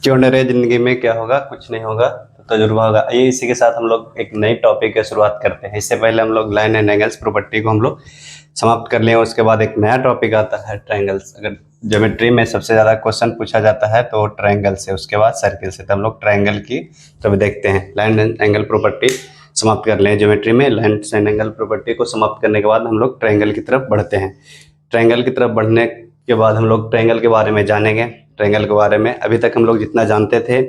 क्यों डरे, जिंदगी में क्या होगा, कुछ नहीं होगा तो तजुर्बा होगा। ये इसी के साथ हम लोग एक नई टॉपिक की शुरुआत करते हैं। इससे पहले हम लोग लाइन एंड एंगल्स प्रॉपर्टी को हम लोग समाप्त कर लिए, उसके बाद एक नया टॉपिक आता है ट्रायंगल्स। अगर ज्योमेट्री में सबसे ज़्यादा क्वेश्चन पूछा जाता है तो ट्रायंगल से, उसके बाद सर्किल से, तो हम लोग ट्रायंगल की तरफ देखते हैं। लाइन एंड एंगल प्रॉपर्टी समाप्त कर लें ज्योमेट्री में। लाइन एंड एंगल प्रॉपर्टी को समाप्त करने के बाद हम लोग ट्रायंगल की तरफ बढ़ते हैं। ट्रायंगल की तरफ बढ़ने के बाद हम लोग ट्रायंगल के बारे में जानेंगे। ट्रायंगल के बारे में अभी तक हम लोग जितना जानते थे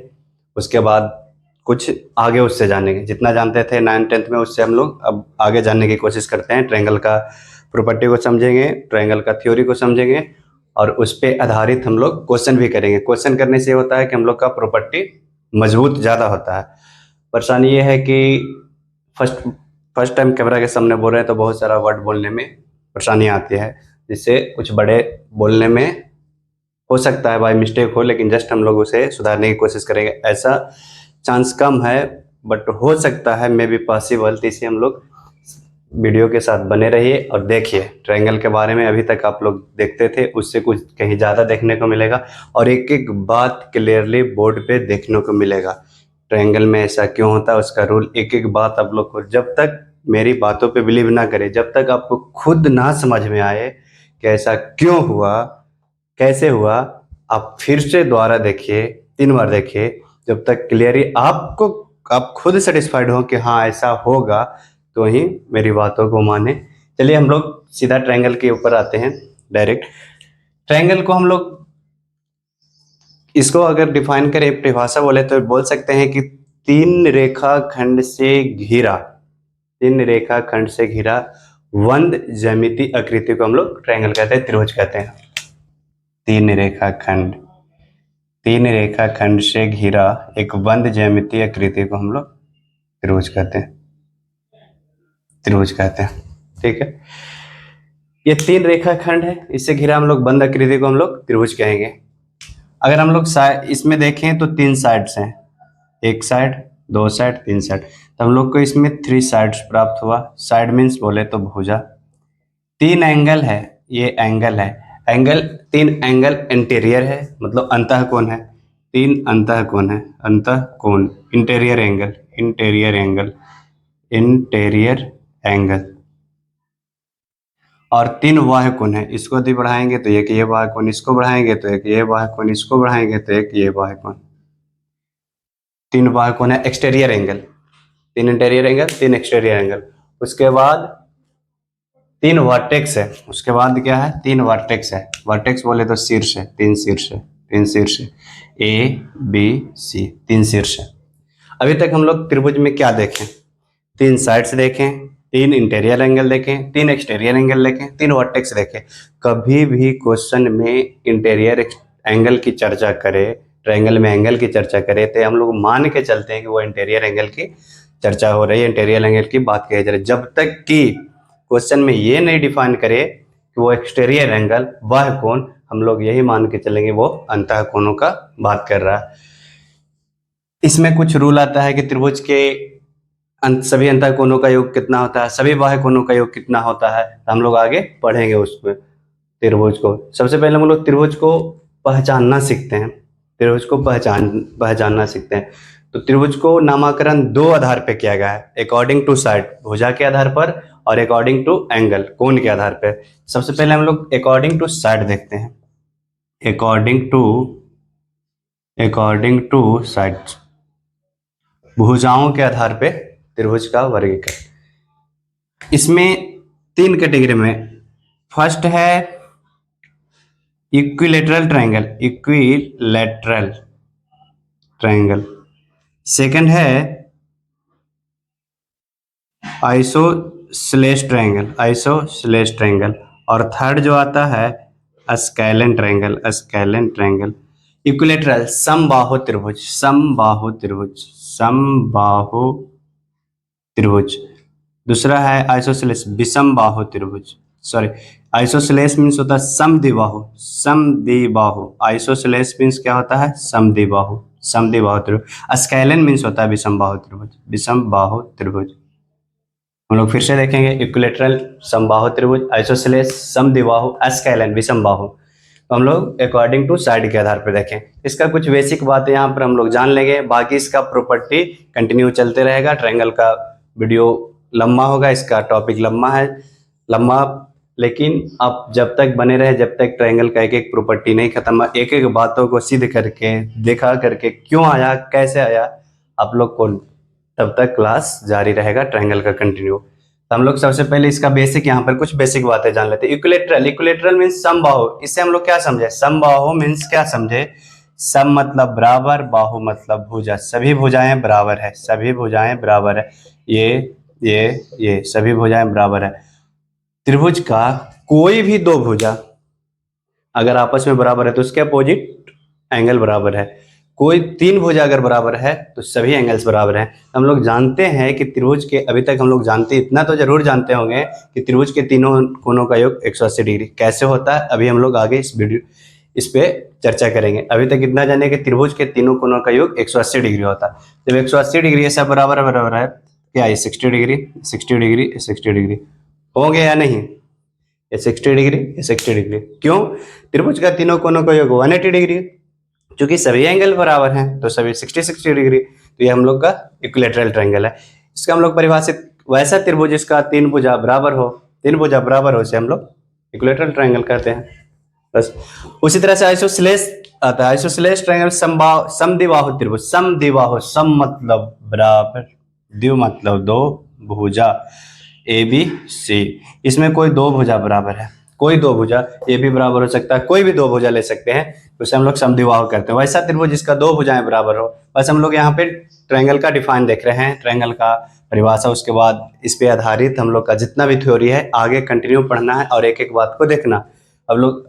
उसके बाद कुछ आगे उससे जानेंगे। जितना जानते थे 9th-10th में उससे हम लोग अब आगे जानने की कोशिश करते हैं। ट्रायंगल का प्रॉपर्टी को समझेंगे, ट्रायंगल का थ्योरी को समझेंगे और उस पर आधारित हम लोग क्वेश्चन भी करेंगे। क्वेश्चन करने से होता है कि हम लोग का प्रॉपर्टी मजबूत ज़्यादा होता है। परेशानी ये है कि फर्स्ट टाइम कैमरा के सामने बोल रहे हैं तो बहुत सारा वर्ड बोलने में परेशानी आती है, जिससे कुछ बड़े बोलने में हो सकता है बाय मिस्टेक हो, लेकिन जस्ट हम लोग उसे सुधारने की कोशिश करेंगे। ऐसा चांस कम है बट हो सकता है, मे बी पॉसिबल। तो इसे हम लोग वीडियो के साथ बने रहिए और देखिए। ट्रायंगल के बारे में अभी तक आप लोग देखते थे, उससे कुछ कहीं ज़्यादा देखने को मिलेगा और एक एक बात क्लियरली बोर्ड पे देखने को मिलेगा। ट्रायंगल में ऐसा क्यों होता है, उसका रूल, एक एक बात आप लोग को, जब तक मेरी बातों पे बिलीव ना करें, जब तक आपको खुद ना समझ में आए कि ऐसा क्यों हुआ, कैसे हुआ, आप फिर से दोबारा देखिए, 3 बार देखिए, जब तक क्लियरली आप खुद सेटिस्फाइड हो कि हाँ ऐसा होगा, तो ही मेरी बातों को माने। चलिए हम लोग सीधा ट्रायंगल के ऊपर आते हैं डायरेक्ट। ट्रायंगल को हम लोग, इसको अगर डिफाइन करें, परिभाषा बोले तो बोल सकते हैं कि 3 रेखाखंड से घिरा वंद ज्यामिति आकृति को हम लोग ट्रायंगल कहते हैं, त्रिभुज कहते हैं। 3 रेखाखंड से घिरा एक वंद ज्यामिति आकृति को हम लोग त्रिभुज कहते हैं। ठीक है, ये 3 रेखाखंड है, इससे घिरा हम लोग वंद आकृति को हम लोग त्रिभुज कहेंगे। अगर हम लोग इसमें देखें तो 3 साइड्स हैं, 1 साइड, 2 साइड, 3 साइड, तो हम लोग को इसमें 3 साइड्स प्राप्त हुआ। साइड मीन्स बोले तो भुजा। 3 एंगल है, ये एंगल है, 3 एंगल इंटीरियर है, मतलब अंतःकोण है। 3 अंतःकोण है, अंतःकोण, इंटीरियर एंगल और 3 बाह्य कोण है। इसको यदि बढ़ाएंगे तो एक ये बाह्य कोण, इसको बढ़ाएंगे तो एक ये बाह्य कोण, इसको बढ़ाएंगे तो एक ये बाह्य कोण। 3 बाह्य कोण है, exterior angle, 3 interior angle, 3 exterior angle. उसके बाद 3 वर्टेक्स है, उसके बाद क्या है, 3 वर्टेक्स है। वर्टेक्स बोले तो शीर्ष है, 3 शीर्ष है, ए बी सी, 3 शीर्ष है। अभी तक हम लोग त्रिभुज में क्या देखें, 3 साइड्स देखें, 3 इंटीरियर एंगल देखें, 3 एक्सटीरियर एंगल देखें, 3 वर्टेक्स देखें। कभी भी क्वेश्चन में इंटीरियर एंगल की चर्चा करे, ट्रायंगल में एंगल की चर्चा करे, तो हम लोग मान के चलते हैं कि वो इंटीरियर एंगल की चर्चा हो रही है, इंटीरियर एंगल की बात कही जा रही है। जब तक कि क्वेश्चन में ये नहीं डिफाइन करे कि वो एक्सटीरियर एंगल, वह कोण, हम लोग यही मान के चलेंगे वो अंतः कोणों का बात कर रहा है। इसमें कुछ रूल आता है कि त्रिभुज के सभी अंतः कोणों का योग कितना होता है, सभी बाह्य कोणों का योग कितना होता है, हम लोग आगे पढ़ेंगे उसमें। त्रिभुज को सबसे पहले हम लोग त्रिभुज को पहचानना सीखते हैं, पहचानना सीखते हैं। तो त्रिभुज को नामकरण 2 आधार पे किया गया है, अकॉर्डिंग टू साइड, भुजा के आधार पर, और अकॉर्डिंग टू एंगल, कोण के आधार पर। सबसे पहले हम लोग अकॉर्डिंग टू साइड देखते हैं। अकॉर्डिंग टू साइड, भुजाओं के आधार पे त्रिभुज का वर्गीकरण। इसमें 3 कैटेगरी में, फर्स्ट है इक्विलेटरल ट्रायंगल, सेकंड है आइसोसेलेस ट्रायंगल, और थर्ड जो आता है स्केलन ट्रायंगल। इक्विलेटरल समबाहु त्रिभुज। दूसरा है आइसोसेलेस विषमबाहु त्रिभुज। आइसोसेलेस मीन्स होता है समद्विबाहु। आइसोसेलेस मीन्स क्या होता है, समद्विबाहु त्रिभुज। स्केलन मीन्स होता है विषमबाहु त्रिभुज। हम लोग फिर से देखेंगे, इक्विलेटरल समबाहु त्रिभुज, आइसोसेलेस समद्विबाहु, स्केलन विषमबाहु। तो हम लोग अकॉर्डिंग टू साइड के आधार पर देखें। इसका कुछ बेसिक बात यहाँ पर हम लोग जान लेंगे, बाकी इसका प्रॉपर्टी कंटिन्यू चलते रहेगा। ट्रायंगल का वीडियो लंबा होगा, इसका टॉपिक लंबा, लेकिन आप जब तक बने रहे, जब तक ट्रायंगल का एक एक प्रॉपर्टी नहीं खत्म, एक एक बातों को सिद्ध करके दिखा करके क्यों आया कैसे आया आप लोग को, तब तक क्लास जारी रहेगा ट्रायंगल का कंटिन्यू। तो हम लोग सबसे पहले इसका बेसिक यहाँ पर कुछ बेसिक बातें जान लेते हैं। इक्विलेटरल मीन्स समबाहु। इससे हम लोग क्या समझे, समबाहु मीन्स क्या समझे, सम मतलब बराबर, बाहु मतलब भुजा। सभी भुजाएं बराबर है, सभी भुजाएं बराबर है, ये सभी भुजाएं बराबर है। त्रिभुज का कोई भी दो भुजा अगर आपस में बराबर है तो उसके अपोजिट एंगल बराबर है। कोई तीन भुजा अगर बराबर है तो सभी एंगल्स बराबर हैं। हम लोग जानते हैं कि त्रिभुज के, अभी तक हम लोग जानते, इतना तो जरूर जानते होंगे कि त्रिभुज के तीनों कोनों का योग 180 डिग्री कैसे होता है। अभी हम लोग आगे इस पे चर्चा करेंगे। अभी तक इतना जाने कि त्रिभुज के तीनों कोनों का योग 180 डिग्री होता है। जब 180 डिग्री ये सब बराबर है क्या, ये 60 डिग्री 60 डिग्री 60 डिग्री हो गया या नहीं, ये 60 डिग्री ये 60 डिग्री। क्यों, त्रिभुज का तीनों कोनों का योग 180 डिग्री, क्योंकि सभी एंगल बराबर हैं तो सभी 60 डिग्री। तो ये हम लोग का इक्विलेटरल ट्रायंगल है। इसका हम लोग परिभाषित, वैसा त्रिभुज जिसका तीन भुजा बराबर हो उसे हम लोग इक्विलेटरल ट्रायंगल कहते हैं। बस उसी तरह से आइसोसेलेस आता है। आइसोसेलेस ट्रायंगल समद्विबाहु त्रिभुज। समद्विबाहु, सम मतलब बराबर, द्वि मतलब दो, भुजा ABC, इसमें कोई दो भुजा बराबर है, कोई दो भुजा, ये भी बराबर हो सकता है, कोई भी दो भुजा ले सकते हैं, तो उसे हम लोग समद्विबाहु करते हैं। वैसा त्रिभुज जिसका दो भुजाएं बराबर हो। बस हम लोग यहाँ पे ट्रायंगल का डिफाइन देख रहे हैं, ट्रायंगल का परिभाषा, उसके बाद इस पे आधारित हम लोग का जितना भी थ्योरी है आगे कंटिन्यू पढ़ना है और एक एक बात को देखना। हम लोग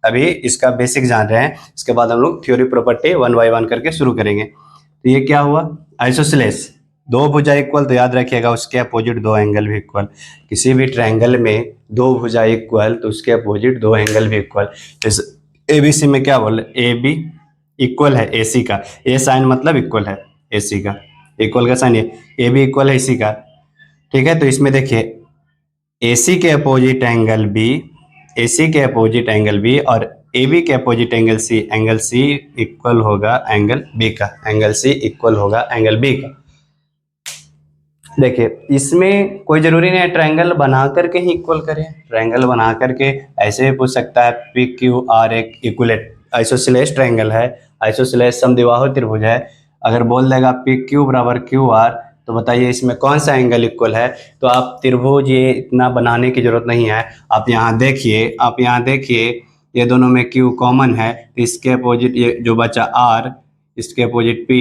अभी इसका बेसिक जान रहे हैं, इसके बाद हम लोग थ्योरी प्रॉपर्टी 1 बाय 1 करके शुरू करेंगे। तो ये क्या हुआ, आइसोसेलेस, दो भुजा इक्वल, तो याद रखिएगा उसके अपोजिट दो एंगल भी इक्वल। किसी भी ट्रायंगल में दो भुजा इक्वल तो उसके अपोजिट दो एंगल भी इक्वल। जैसे ABC में क्या बोले, AB इक्वल है AC का, ए साइन मतलब इक्वल है AC का, इक्वल का साइन ये, AB इक्वल है AC का, ठीक है। तो इसमें देखिए AC के अपोजिट एंगल B, AC के अपोजिट एंगल B और AB के opposite angle C, angle C equal होगा एंगल B का, एंगल C इक्वल होगा एंगल B का। देखिए इसमें कोई जरूरी नहीं है ट्रायंगल बना करके ही इक्वल करें, ट्रायंगल बना करके ऐसे भी पूछ सकता है PQR एक इक्विलेट आइसोसेलेस ट्रायंगल है, आइसोसेलेस समद्विबाहु त्रिभुज है। अगर बोल देगा PQ बराबर QR तो बताइए इसमें कौन सा एंगल इक्वल है। तो आप त्रिभुज ये इतना बनाने की जरूरत नहीं है, आप यहाँ देखिए, ये दोनों में Q कॉमन है, तो इसके अपोजिट ये जो बचा R, इसके opposite P,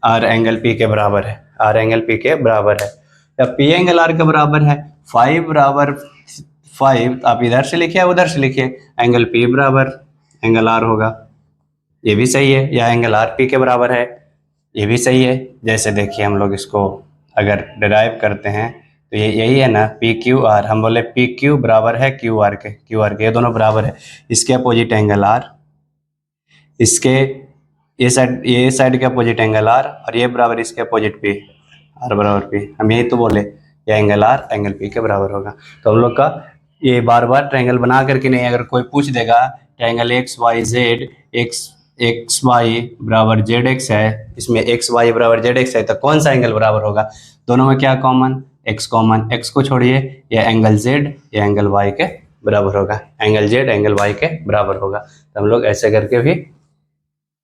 R angle P के बराबर है, R एंगल P के बराबर है, या P एंगल R के बराबर है। 5 बराबर 5, आप इधर से लिखिए उधर से लिखिए, एंगल P बराबर एंगल R होगा, ये भी सही है, या एंगल R P के बराबर है, ये भी सही है। जैसे देखिए हम लोग इसको अगर डिराइव करते हैं तो ये यही है ना, PQR, हम बोले PQ बराबर है QR के, ये दोनों बराबर है। इसके अपोजिट एंगल R, इसके ये साइड के अपोजिट एंगल R, और ये बराबर इसके अपोजिट P, R बराबर P, हम यही तो बोले, ये एंगल R एंगल P के बराबर होगा। तो हम लोग का ये बार बार ट्रायंगल बना करके नहीं, अगर कोई पूछ देगा ट्रायंगल XYZ, XY बराबर ZX है, इसमें XY बराबर ZX है, तो कौन सा एंगल बराबर होगा, दोनों में क्या कॉमन, X कॉमन, X को छोड़िए, या एंगल Z या एंगल Y के बराबर होगा, एंगल Z एंगल Y के बराबर होगा। तो हम लोग ऐसे करके भी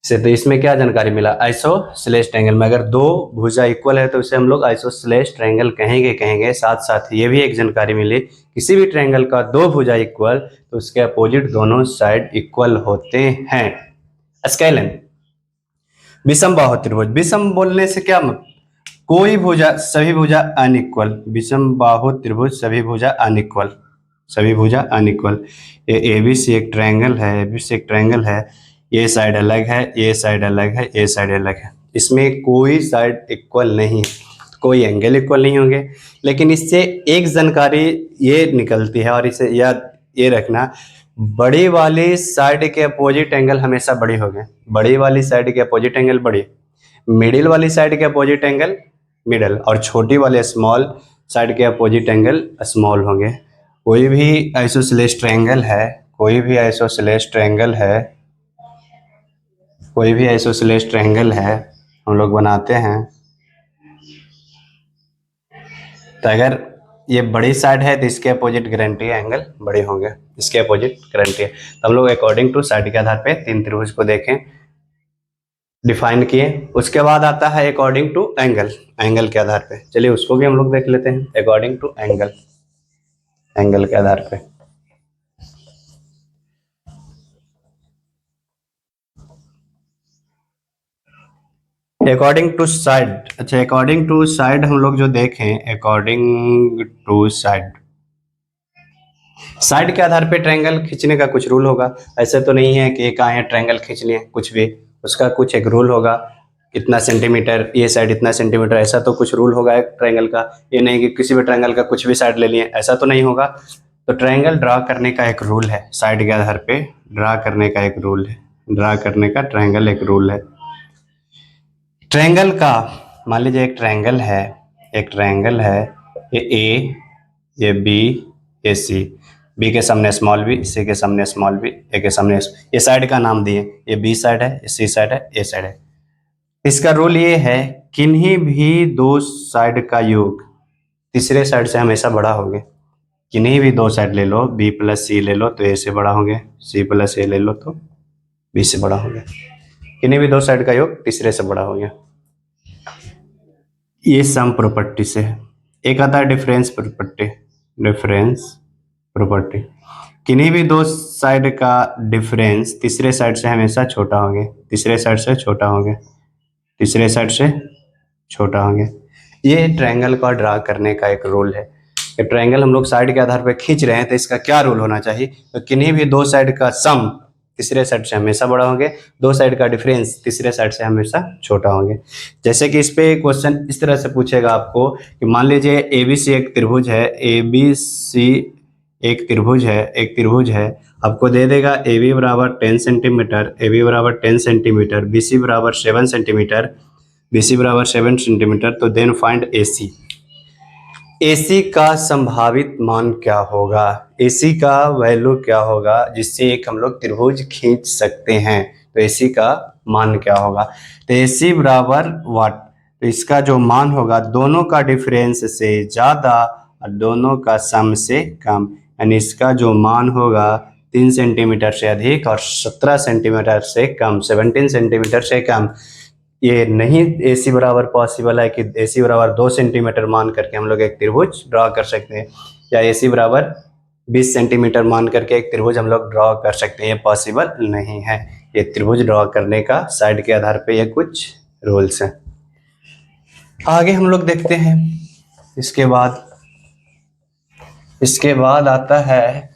से, तो इसमें क्या जानकारी मिला, आइसोसेलेस ट्रायंगल में अगर दो भुजा इक्वल है तो उसे हम लोग आइसोसेलेस ट्रायंगल कहेंगे। साथ साथ ये भी एक जानकारी मिली, किसी भी ट्रायंगल का दो भुजा इक्वल तो उसके अपोजिट दोनों साइड इक्वल होते हैं। स्केलन, विषम बाहु त्रिभुज, विषम बोलने से क्या मतलब, कोई भुजा, सभी भुजा अनइक्वल, विषम बाहु त्रिभुज सभी भुजा अनइक्वल। ये ABC एक ट्रायंगल है, ये साइड अलग है, ये साइड अलग है, ये साइड अलग है, इसमें कोई साइड इक्वल नहीं, कोई एंगल इक्वल नहीं होंगे। लेकिन इससे एक जानकारी ये निकलती है, और इसे याद ये रखना, बड़ी वाली साइड के अपोजिट एंगल हमेशा बड़ी होंगे, बड़ी वाली साइड के अपोजिट एंगल बड़ी, मिडिल वाली साइड के अपोजिट एंगल मिडल, और छोटी वाले स्मॉल साइड के अपोजिट एंगल स्मॉल होंगे। कोई भी आइसोसेलेस ट्रायंगल है, कोई भी आइसोसेलेस ट्रायंगल है, कोई भी आइसोसेलेस ट्रायंगल है हम लोग बनाते हैं, तो अगर ये बड़ी साइड है तो इसके अपोजिट गारंटी एंगल बड़े होंगे, इसके अपोजिट गारंटी है। तो हम लोग अकॉर्डिंग टू साइड के आधार पे तीन त्रिभुज को देखें, डिफाइन किए। उसके बाद आता है अकॉर्डिंग टू एंगल, एंगल के आधार पे। चलिए उसको भी हम लोग देख लेते हैं अकॉर्डिंग टू एंगल, एंगल के आधार पे। अकॉर्डिंग टू साइड, अच्छा अकॉर्डिंग टू साइड हम लोग जो देखें, अकॉर्डिंग टू साइड, साइड के आधार पे ट्रायंगल खींचने का कुछ रूल होगा। ऐसे तो नहीं है कि एक आए ट्रायंगल खींचने है, कुछ भी उसका कुछ एक रूल होगा, इतना सेंटीमीटर ये साइड इतना सेंटीमीटर, ऐसा तो कुछ रूल होगा एक ट्रायंगल का। ये नहीं कि किसी भी ट्रायंगल का कुछ भी साइड ले लिए, ऐसा तो नहीं होगा। तो ट्रायंगल ड्रा करने का एक रूल है, साइड के आधार पे ड्रा करने का एक रूल है, ड्रा करने का ट्रायंगल एक रूल है। ट्रायंगल का मान लीजिए एक ट्रायंगल है, एक ट्रायंगल है, ये ए, ये बी, ये सी, बी के सामने स्मॉल बी, सी के सामने स्मॉल बी, ए के सामने, ये साइड का नाम दिए, ये बी साइड है, ये सी साइड है, ए साइड है। इसका रूल ये है, किन्हीं भी दो साइड का योग तीसरे साइड से हमेशा बड़ा होंगे। किन्हीं भी दो साइड ले लो, बी प्लस सी ले लो तो ए से बड़ा होंगे, सी प्लस ए ले लो तो बी से बड़ा होंगे। किन्हीं भी दो साइड का योग तीसरे से बड़ा होंगे। ये सम प्रॉपर्टी से है। एक आता है डिफरेंस प्रॉपर्टी, डिफरेंस प्रॉपर्टी, किन्हीं भी दो साइड का डिफरेंस तीसरे साइड से हमेशा छोटा होंगे, तीसरे साइड से छोटा होंगे, तीसरे साइड से छोटा होंगे। ये ट्रायंगल का ड्रा करने का एक रूल है। कि ट्रायंगल हम लोग साइड के आधार पर खींच रहे हैं तो इसका क्या रूल होना चाहिए, तो किन्हीं भी दो साइड का सम तीसरे साइड से हमेशा बड़ा होंगे, दो साइड का डिफरेंस तीसरे साइड से हमेशा छोटा होंगे। जैसे कि इस पे क्वेश्चन इस तरह से पूछेगा आपको कि मान लीजिए ए बी सी एक त्रिभुज है, ए बी सी एक त्रिभुज है, एक त्रिभुज है, आपको दे देगा ए बी बराबर 10 सेंटीमीटर, ए बी बराबर 10 सेंटीमीटर, बी सी बराबर 7 सेंटीमीटर, बी सी बराबर 7 सेंटीमीटर, तो देन फाइंड ए सी। AC का संभावित मान क्या होगा, AC का वैल्यू क्या होगा जिससे एक हम लोग त्रिभुज खींच सकते हैं, तो AC का मान क्या होगा। तो AC बराबर वाट, तो इसका जो मान होगा दोनों का डिफरेंस से ज़्यादा और दोनों का सम से कम, यानी इसका जो मान होगा 3 सेंटीमीटर से अधिक और 17 सेंटीमीटर से कम, 17 सेंटीमीटर से कम। ये नहीं AC बराबर पॉसिबल है कि AC बराबर 2 सेंटीमीटर मान करके हम लोग एक त्रिभुज ड्रॉ कर सकते हैं, या AC बराबर 20 सेंटीमीटर मान करके एक त्रिभुज हम लोग ड्रॉ कर सकते हैं, ये पॉसिबल नहीं है। ये त्रिभुज ड्रॉ करने का साइड के आधार पे ये कुछ रूल्स हैं। आगे हम लोग देखते हैं, इसके बाद आता है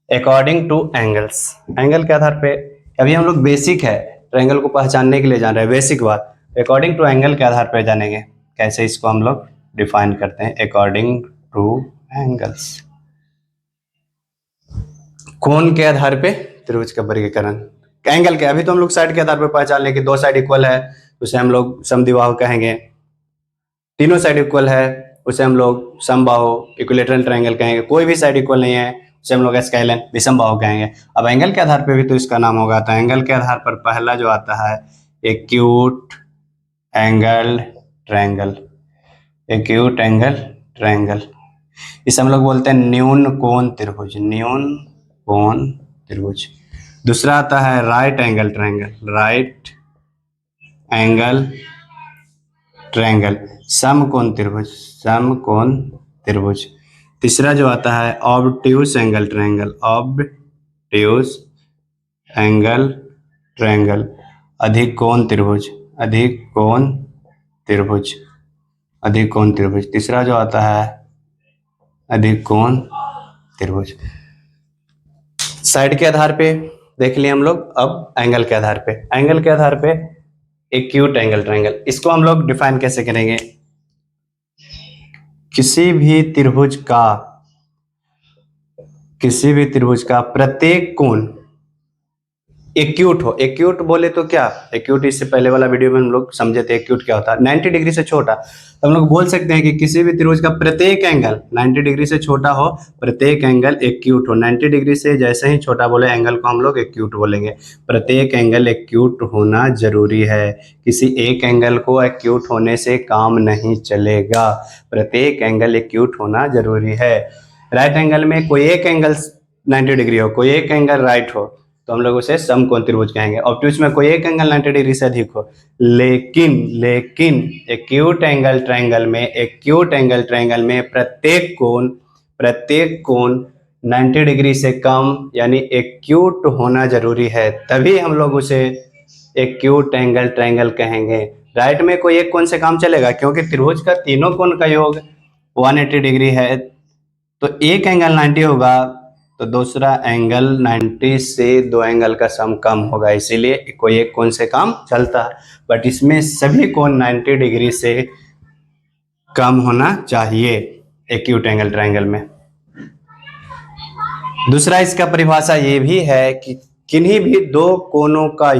अकॉर्डिंग टू एंगल्स, एंगल के आधार पे। अभी हम लोग बेसिक है ट्रायंगल को पहचानने के लिए जान रहे हैं, बेसिक बात। अकॉर्डिंग टू एंगल के आधार पर जानेंगे कैसे इसको हम लोग डिफाइन करते हैं। अकॉर्डिंग टू एंगल्स, कोण के आधार पे त्रिभुज का वर्गीकरण, एंगल के। अभी तो हम लोग साइड के आधार पर पहचान लें कि दो साइड इक्वल है उसे हम लोग समद्विबाहु कहेंगे, तीनों साइड इक्वल है उसे हम लोग समबाहु इक्विलेटरल ट्रायंगल कहेंगे, कोई भी साइड इक्वल नहीं है उसे हम लोग स्केलन विषमबाहु कहेंगे। अब एंगल के आधार पर भी तो इसका नाम होगा, तो एंगल के आधार पर पहला जो आता है acute angle triangle, acute angle triangle, इसे हम लोग बोलते हैं न्यून कोण त्रिभुज, न्यून कोण त्रिभुज। दूसरा आता है right angle triangle, right angle triangle, समकोण त्रिभुज, समकोण त्रिभुज। तीसरा जो आता है obtuse angle triangle, obtuse angle triangle, अधिक कोण त्रिभुज, अधिक कोण त्रिभुज, अधिक कोण त्रिभुज। तीसरा जो आता है अधिक कोण त्रिभुज। साइड के आधार पे देख लिए हम लोग, अब एंगल के आधार पे, एंगल के आधार पे एक्यूट एंगल ट्रायंगल, इसको हम लोग डिफाइन कैसे करेंगे। किसी भी त्रिभुज का प्रत्येक कोण एक्यूट हो। एक्यूट बोले तो क्या, एक्यूट इससे पहले वाला वीडियो में हम लोग समझे थे एक्यूट क्या होता है, 90 डिग्री से छोटा। तो हम लोग बोल सकते हैं कि किसी भी त्रिभुज का प्रत्येक एंगल 90 डिग्री से छोटा हो, प्रत्येक एंगल एक्यूट हो। 90 डिग्री से जैसे ही छोटा बोले एंगल को हम लोग एक्यूट बोलेंगे। प्रत्येक एंगल एक्यूट होना जरूरी है, किसी एक एंगल को एक्यूट होने से काम नहीं चलेगा, प्रत्येक एंगल एक्यूट होना जरूरी है। राइट एंगल में कोई एक एंगल 90 डिग्री हो, कोई एक एंगल राइट हो, तो हम लोग उसे समकोण त्रिभुज कहेंगे। ऑब्ट्यूज में कोई एक एंगल 90 डिग्री से अधिक हो, लेकिन लेकिन एक्यूट एंगल ट्रायंगल में प्रत्येक कोण 90 डिग्री से कम यानी एक्यूट होना जरूरी है, तभी हम लोग उसे एक्यूट एंगल ट्रायंगल कहेंगे। राइट में कोई एक कोण से काम चलेगा, क्योंकि त्रिभुज का तीनों कोण का योग 180 डिग्री है, तो एक एंगल 90 होगा तो दूसरा एंगल 90 से दो एंगल का सम कम होगा, इसीलिए कोई एक कोण से काम चलता है। बट इसमें सभी कोण 90 डिग्री से कम होना चाहिए एक्यूट एंगल ट्रायंगल में। दूसरा इसका परिभाषा ये भी है कि किन्हीं भी दो कोणों का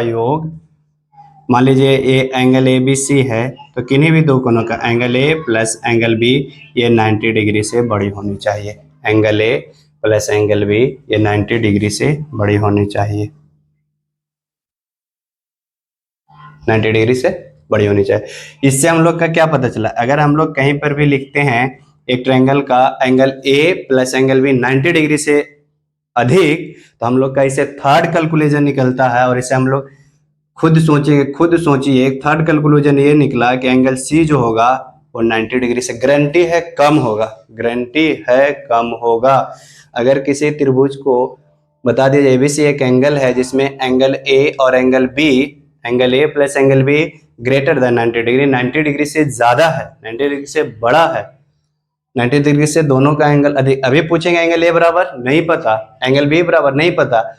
योग, मान लीजिए ये एंगल ए बी सी है, तो किन्हीं भी दो कोणों का angle A plus angle B ये 90 डिग्री से बड़ी होनी चाहिए। Angle A plus angle B ये 90 डिग्री से बड़ी होनी चाहिए, 90 डिग्री से बड़ी होनी चाहिए। इससे हम लोग का क्या पता चला, अगर हम लोग कहीं पर भी लिखते हैं एक ट्रायंगल का angle A plus angle B 90 degree से अधिक, तो हम लोग का इसे थर्ड कैलकुलेशन निकलता है, और इसे हम लोग खुद सोचिए एक थर्ड कैलकुलेशन ये निकला कि एंगल सी जो होगा वो 90 डिग्री से गारंटी है कम होगा। अगर किसी त्रिभुज को बता दीजिए एबीसी एक एंगल है जिसमें एंगल ए और angle A plus angle be greater than 90 degree, 90 degree से ज्यादा है, 90 डिग्री से बड़ा है, 90 डिग्री से दोनों का एंगल अधिक। अभी पूछेंगे एंगल ए बराबर नहीं पता, एंगल बी बराबर नहीं पता,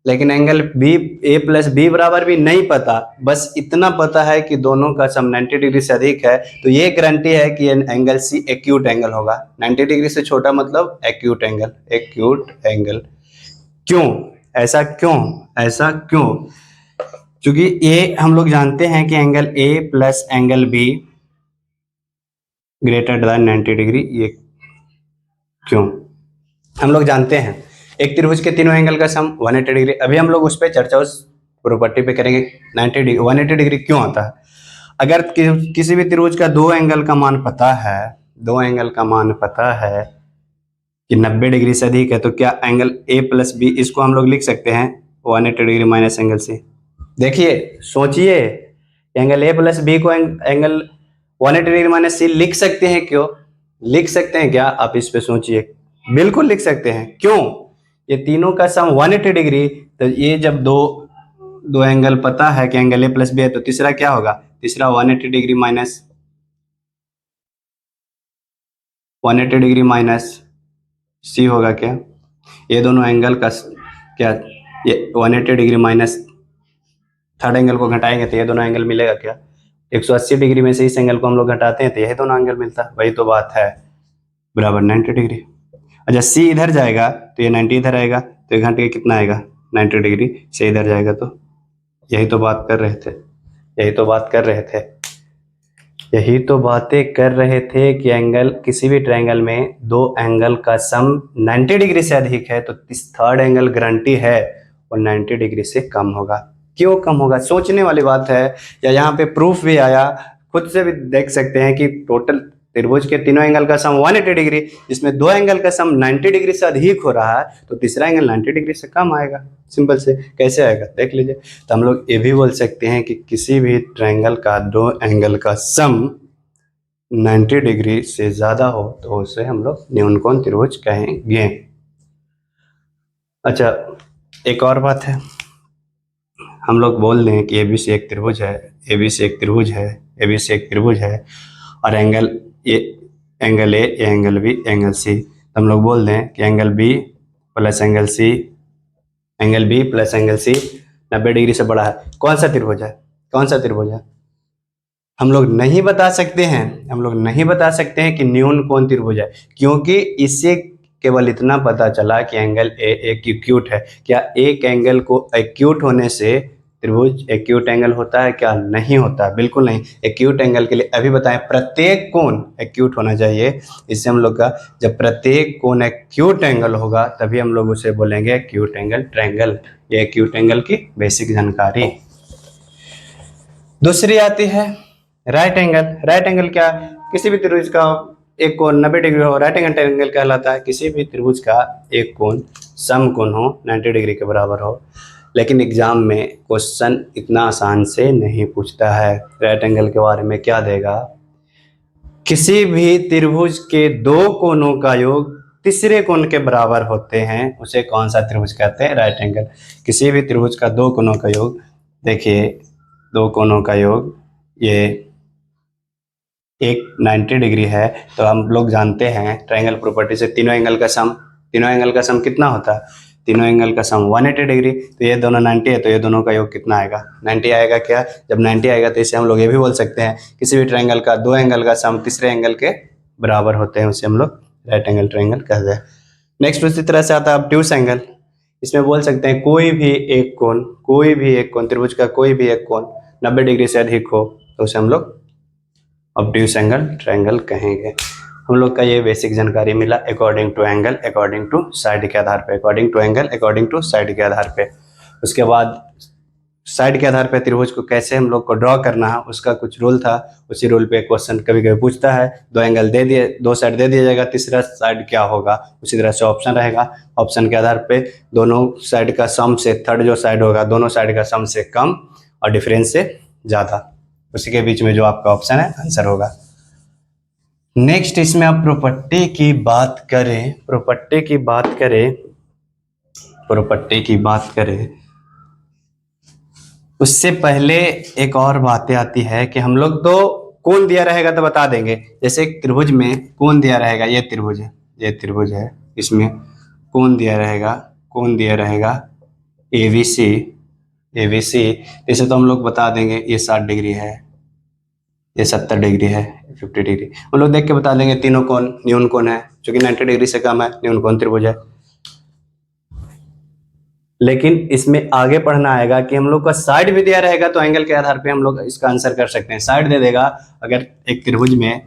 लेकिन एंगल बी ए प्लस बी बराबर भी नहीं पता, बस इतना पता है कि दोनों का सम 90 डिग्री से अधिक है, तो ये गारंटी है कि एंगल सी एक्यूट एंगल होगा। 90 डिग्री से छोटा मतलब एक्यूट एंगल। क्यों ऐसा क्यों? क्योंकि ये हम लोग जानते हैं कि angle A plus angle be greater than 90 degree, ये क्यों हम लोग जानते हैं। एक त्रिभुज के तीनों एंगल का सम 180 डिग्री, अभी हम लोग उस पर चर्चा उस प्रॉपर्टी पे करेंगे। 90 डिग्री 180 डिग्री क्यों आता है? अगर किसी भी त्रिभुज का दो एंगल का मान पता है कि 90 डिग्री से अधिक है, तो क्या एंगल ए प्लस बी इसको हम लोग लिख सकते हैं 180 डिग्री माइनस एंगल सी? देखिए सोचिए, एंगल ए प्लस बी को एंगल 180 डिग्री माइनस सी लिख सकते हैं क्यों? लिख सकते हैं क्या? आप इस पे सोचिए, बिल्कुल लिख सकते हैं। क्यों? ये तीनों का सम 180 डिग्री, तो ये जब दो एंगल पता है कि एंगल ए प्लस बी है, तो तीसरा क्या होगा? तीसरा 180 डिग्री माइनस सी होगा क्या? ये दोनों एंगल का क्या, ये 180 डिग्री माइनस थर्ड एंगल को घटाएंगे तो ये दोनों एंगल मिलेगा क्या? 180 डिग्री में से इस एंगल को हम लोग घटाते हैं तो यही दोनों एंगल मिलता है, वही तो बात है, बराबर 90 डिग्री। अच्छा सी इधर जाएगा तो ये 90 इधर आएगा, तो ये घंटे के कितना आएगा? 90 डिग्री से इधर जाएगा, तो यही तो बात कर रहे थे कि एंगल किसी भी ट्रायंगल में दो एंगल का सम 90 डिग्री से अधिक है, तो इस थर्ड एंगल गारंटी है और 90 डिग्री से कम होगा। क्यों कम होगा? सोचने वाली बात है, या यहाँ पे प्रूफ भी आया, खुद से भी देख सकते हैं कि टोटल त्रिभुज के तीनों एंगल का सम 180 डिग्री, जिसमें दो एंगल का सम 90 डिग्री से अधिक हो रहा है, तो तीसरा एंगल 90 डिग्री से कम आएगा। सिंपल से कैसे आएगा देख लीजिए। तो हम लोग ये भी बोल सकते हैं कि किसी भी ट्रायंगल का दो एंगल का सम 90 डिग्री से ज्यादा हो तो उसे हम लोग न्यूनकोण त्रिभुज कहेंगे। अच्छा एक और बात है, हम लोग बोल दें कि एबीसी एक त्रिभुज है, और angle A, angle B, angle C, तो हम लोग बोल दें कि angle B plus angle C 90 degree से बड़ा है। कौन सा त्रिभुज है? हम लोग नहीं बता सकते हैं कि न्यून कोण त्रिभुज है, क्योंकि इससे केवल इतना पता चला कि एंगल ए एक एक्यूट है। क्या एक एंगल को एक्यूट होने से त्रिभुज एक्यूट एंगल होता है? क्या नहीं होता, बिल्कुल नहीं। एक्यूट एंगल के लिए अभी बताएं, प्रत्येक कोण एक्यूट होना चाहिए। इससे हम लोग का जब प्रत्येक कोण एक्यूट एंगल होगा तभी हम लोग उसे बोलेंगे एक्यूट एंगल ट्रायंगल। ये एक्यूट एंगल की बेसिक जानकारी। दूसरी आती है राइट एंगल। राइट एंगल क्या? किसी भी त्रिभुज का एक कोण 90 डिग्री हो, राइट एंगल ट्रायंगल कहलाता है। किसी भी त्रिभुज का एक कोण समकोण हो, 90 डिग्री के बराबर हो। लेकिन एग्जाम में क्वेश्चन इतना आसान से नहीं पूछता है। राइट एंगल के बारे में क्या देगा? किसी भी त्रिभुज के दो कोणों का योग तीसरे कोण के बराबर होते हैं, उसे कौन सा त्रिभुज कहते हैं? Right angle. किसी भी त्रिभुज का दो कोणों का योग, देखिए दो कोणों का योग, ये एक 90 डिग्री है तो हम लोग जानते हैं ट्रायंगल प्रॉपर्टी से तीनों एंगल का सम कितना होता है? तीनों एंगल का सम 180 डिग्री। तो ये दोनों 90 है तो ये दोनों का योग कितना आएगा? 90 आएगा। क्या? जब 90 आएगा तो इसे हम लोग ये भी बोल सकते हैं किसी भी ट्रायंगल का दो एंगल का सम तीसरे एंगल के बराबर होते हैं, उसे हम लोग राइट एंगल ट्रायंगल कहते हैं। नेक्स्ट उसी तरह से आता है ऑब्ट्यूस एंगल। इसमें बोल सकते हैं कोई भी एक कोण त्रिभुज का कोई भी एक कोण 90 डिग्री से अधिक हो तो उसे हम लोग ऑब्ट्यूस एंगल ट्रायंगल कहेंगे। हम लोग का ये बेसिक जानकारी मिला according to angle, according to side के आधार पे, according to angle, according to side के आधार पे। उसके बाद साइड के आधार पे त्रिभुज को कैसे हम लोग को ड्रॉ करना है उसका कुछ रूल था। उसी रूल पे क्वेश्चन कभी कभी पूछता है, दो एंगल दे दिए, दो साइड दे दिया जाएगा, तीसरा साइड क्या होगा? उसी तरह से ऑप्शन रहेगा। ऑप्शन के आधार पे दोनों साइड का सम से थर्ड जो साइड होगा दोनों साइड का सम से कम और डिफरेंस से ज़्यादा, उसी के बीच में जो आपका ऑप्शन है आंसर होगा। नेक्स्ट इसमें आप प्रॉपर्टी की बात करें उससे पहले एक और बातें आती है कि हम लोग तो कोण दिया रहेगा तो बता देंगे। जैसे त्रिभुज में कोण दिया रहेगा, ये त्रिभुज है, इसमें कोण दिया रहेगा ABC, इसे तो हम लोग बता देंगे ये 60 डिग्री है, ये 70 डिग्री है, 50 डिग्री हम लोग देख के बता देंगे। तीनों कोण न्यून कोण है, क्योंकि 90 डिग्री से कम है, न्यून कोण त्रिभुज है। लेकिन इसमें आगे पढ़ना आएगा कि हम लोग का साइड भी दिया रहेगा तो एंगल के आधार पे हम लोग इसका आंसर कर सकते हैं। साइड दे देगा, अगर एक त्रिभुज में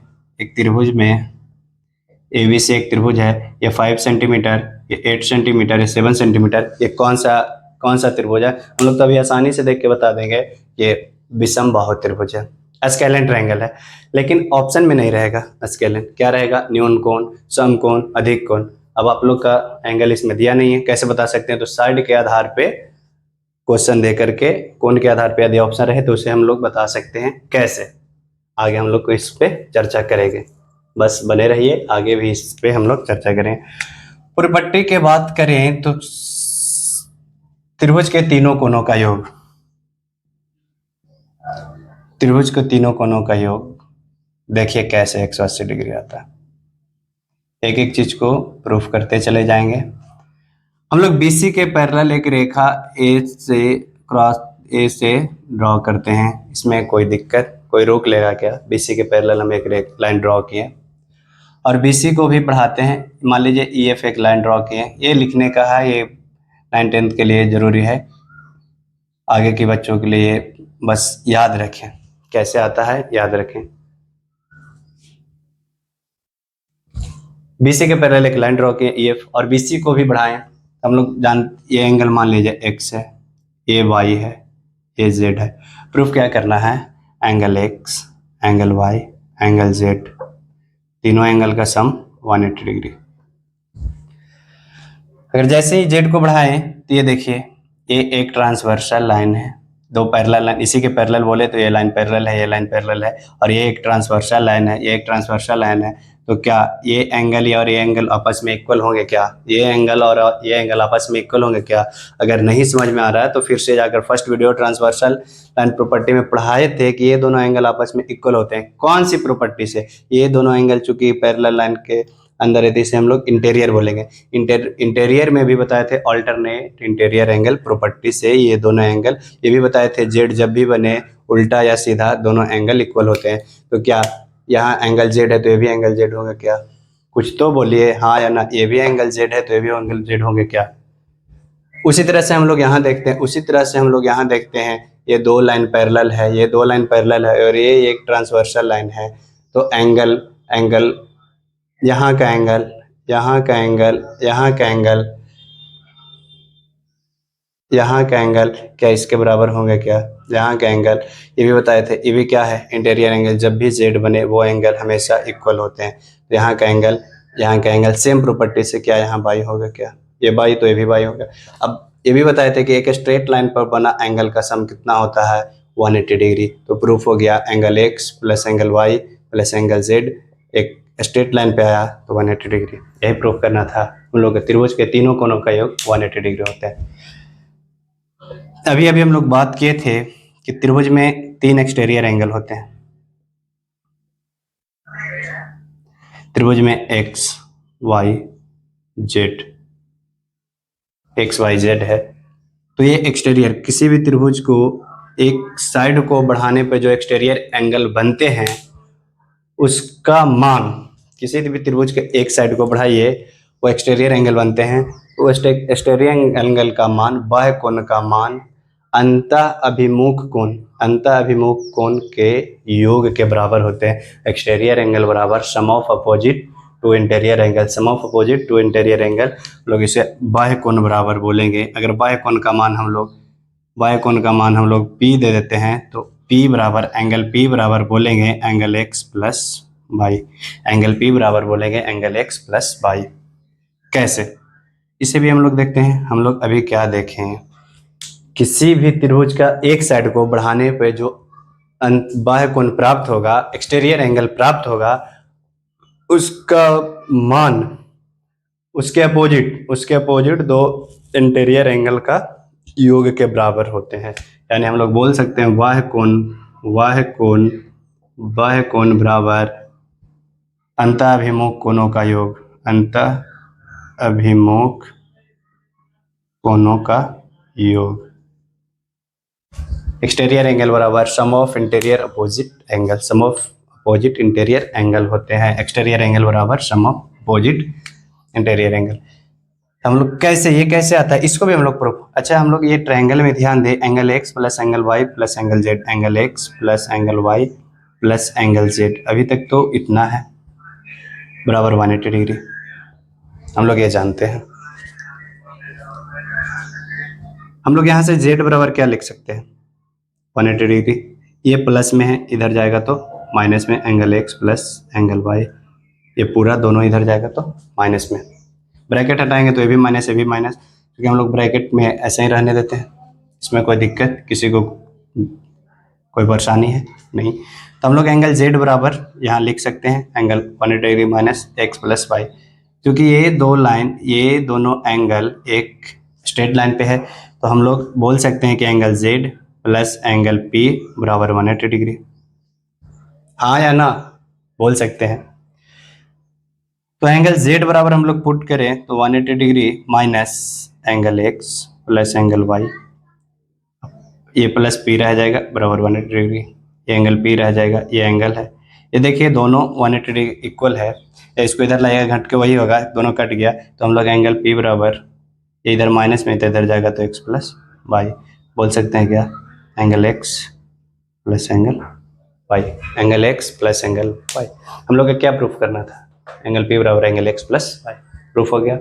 ABC एक त्रिभुज है, ये 5 सेंटीमीटर, ये 8 सेंटीमीटर, ये 7 सेंटीमीटर, ये कौन सा त्रिभुज है? हम लोग तो अभी आसानी से देख के बता देंगे ये विषम बाहु त्रिभुज है, स्केलेन ट्रायंगल है। लेकिन ऑप्शन में नहीं रहेगा स्केलेन, क्या रहेगा? न्यून कोण, सम कोण, अधिक कोण। अब आप लोग का एंगल इसमें दिया नहीं है, कैसे बता सकते हैं? तो साइड के आधार पे क्वेश्चन दे करके कोण के आधार पे यदि ऑप्शन रहे तो उसे हम लोग बता सकते हैं। कैसे? आगे हम लोग को इस पे चर्चा करेंगे, बस बने रहिए, आगे भी इस पे हम लोग चर्चा करें। प्रॉपर्टी के बात करें तो त्रिभुज के तीनों कोणों का योग, देखिए कैसे 180 डिग्री आता है। एक एक चीज को प्रूफ करते चले जाएंगे। हम लोग BC के पैरेलल एक रेखा ए से ड्रॉ करते हैं। इसमें कोई दिक्कत, कोई रोक लेगा क्या? BC के पैरेलल हम एक लाइन ड्रॉ किए और BC को भी बढ़ाते हैं। मान लीजिए EF एक लाइन ड्रॉ किए, ये लिखने का है, ये 9th 10th के लिए जरूरी है, आगे के बच्चों के लिए बस याद रखें कैसे आता है, याद रखें। BC के पैरेलल एक लाइन ड्रॉ किए EF और BC को भी बढ़ाएं। हम लोग ये एंगल मान लीजिए X है, ये Y है, ये Z है। प्रूफ क्या करना है? Angle X, angle Y, angle Z, तीनों एंगल का सम 180 डिग्री। अगर जैसे ही Z को बढ़ाएं तो ये देखिए ये एक ट्रांसवर्सल लाइन है, दो पैरेलल लाइन, इसी के पैरेलल बोले तो ये लाइन पैरेलल है, ये लाइन पैरेलल है, और ये एक ट्रांसवर्सल लाइन है, ये एक ट्रांसवर्सल लाइन है। तो क्या ये एंगल और ये एंगल आपस में इक्वल होंगे क्या? ये एंगल और ये एंगल आपस में इक्वल होंगे क्या? अगर नहीं समझ में आ रहा है तो फिर से जाकर first video transversal line property में पढ़ाए थे कि ये दोनों एंगल आपस में इक्वल होते हैं। कौन सी प्रॉपर्टी से? ये दोनों एंगल चूंकि पैरेलल लाइन के अंदर है तो इसे हम लोग इंटीरियर बोलेंगे। इंटीरियर में भी बताए थे ऑल्टरनेट इंटीरियर एंगल प्रॉपर्टी से ये दोनों एंगल, ये भी बताए थे जेड जब भी बने उल्टा या सीधा दोनों एंगल इक्वल होते हैं। तो क्या यहाँ एंगल जेड है तो ये भी एंगल जेड होगा क्या? कुछ तो बोलिए, हाँ या ना। ये भी एंगल जेड है तो ये भी एंगल जेड होंगे क्या? उसी तरह से हम लोग यहाँ देखते हैं, उसी तरह से हम लोग यहाँ देखते हैं, ये दो लाइन पैरेलल है, ये दो लाइन पैरेलल है और ये एक ट्रांसवर्सल लाइन है। तो एंगल एंगल यहाँ का एंगल, यहाँ का एंगल, यहाँ का एंगल, यहाँ का एंगल क्या इसके बराबर होंगे क्या? यहाँ का एंगल, ये भी बताए थे, ये भी क्या है? Interior angle. जब भी जेड बने वो एंगल हमेशा इक्वल होते हैं। तो यहाँ का एंगल, यहाँ का एंगल सेम प्रॉपर्टी से क्या यहाँ बाई होगा क्या? ये बाई तो ये भी बाई होगा। अब ये भी बताए थे कि एक स्ट्रेट लाइन पर बना एंगल का सम कितना होता है? 180 डिग्री। तो प्रूफ हो गया angle X plus angle Y plus angle Z एक स्ट्रेट लाइन पे आया तो 180 डिग्री। यही प्रूफ करना था। उन लोग के त्रिभुज के तीनों कोनों का योग 180 डिग्री होता है। अभी अभी हम लोग बात किए थे कि त्रिभुज में 3 एक्सटीरियर एंगल होते हैं। त्रिभुज में X Y Z, X Y Z है। तो ये एक्सटीरियर, किसी भी त्रिभुज को एक साइड को बढ़ाने पर जो एक्सटीरियर एंगल बनते हैं उसका मान, किसी भी त्रिभुज के एक साइड को बढ़ाइए वो एक्सटीरियर एंगल बनते हैं। तो एक्सटीरियर एंगल का मान, बाह्य कोण का मान अंतः अभिमुख कोण के योग के बराबर होते हैं। एक्सटीरियर एंगल बराबर sum of opposite to interior angle, sum of opposite to interior angle, लोग इसे बाह्य कोण बराबर बोलेंगे। अगर बाह्य कोण का मान हम लोग P दे देते हैं तो P बराबर एंगल P बराबर बोलेंगे angle x plus Y, angle P बराबर बोलेंगे एंगल x प्लस वाई। कैसे? इसे भी हम लोग देखते हैं। हम लोग अभी क्या देखें, किसी भी त्रिभुज का एक साइड को बढ़ाने पे जो बाह्य कोण प्राप्त होगा, एक्सटीरियर एंगल प्राप्त होगा, उसका मान उसके अपोजिट दो इंटीरियर एंगल का योग के बराबर होते हैं। यानी हम लोग बोल सकते हैं बाह्य कोण बराबर अंतः अभिमुख कोणों का योग, अंतः अभिमुख कोणों का योग। एक्सटीरियर एंगल बराबर sum of interior opposite angle, sum of opposite interior angle होते हैं। एक्सटीरियर एंगल बराबर sum of opposite interior angle. हम लोग ये कैसे आता है, इसको भी हम लोग प्रूफ। अच्छा, हम लोग ये ट्रायंगल में ध्यान दें, angle X plus angle Y plus angle Z, angle X plus angle Y plus angle Z, अभी तक तो इतना है बराबर 180 डिग्री, हम लोग ये जानते हैं। हम लोग यहाँ से जेड बराबर क्या लिख सकते हैं? 180 डिग्री। ये प्लस में है, इधर जाएगा तो माइनस में, angle X plus angle Y, ये पूरा दोनों इधर जाएगा तो माइनस में। ब्रैकेट हटाएंगे तो ये भी माइनस, ये भी माइनस, क्योंकि हम लोग ब्रैकेट में ऐसे ही रहने देते हैं। इसमें कोई दिक्कत, किसी को कोई परेशानी है नहीं। तो हम लोग एंगल जेड बराबर यहाँ लिख सकते हैं angle 180 degree minus X plus Y, क्योंकि ये दोनों एंगल एक स्ट्रेट लाइन पे है। तो हम लोग बोल सकते हैं कि angle Z plus angle P बराबर 180 डिग्री। हाँ या ना बोल सकते हैं। तो एंगल जेड बराबर हम लोग पुट करें तो 180 degree minus angle X plus angle Y, ये प्लस पी रह जाएगा बराबर 180 डिग्री, ये एंगल पी रह जाएगा, ये एंगल है। ये देखिए दोनों 180 डिग्री इक्वल है, इसको इधर लाइएगा घट के वही होगा, दोनों कट गया। तो हम लोग एंगल पी बराबर, ये इधर माइनस में तो इधर जाएगा तो एक्स प्लस वाई, बोल सकते हैं क्या? Angle X plus angle Y, angle X plus angle Y. हम लोग को क्या प्रूफ करना था? एंगल पी बराबर angle X plus Y. Proof हो गया।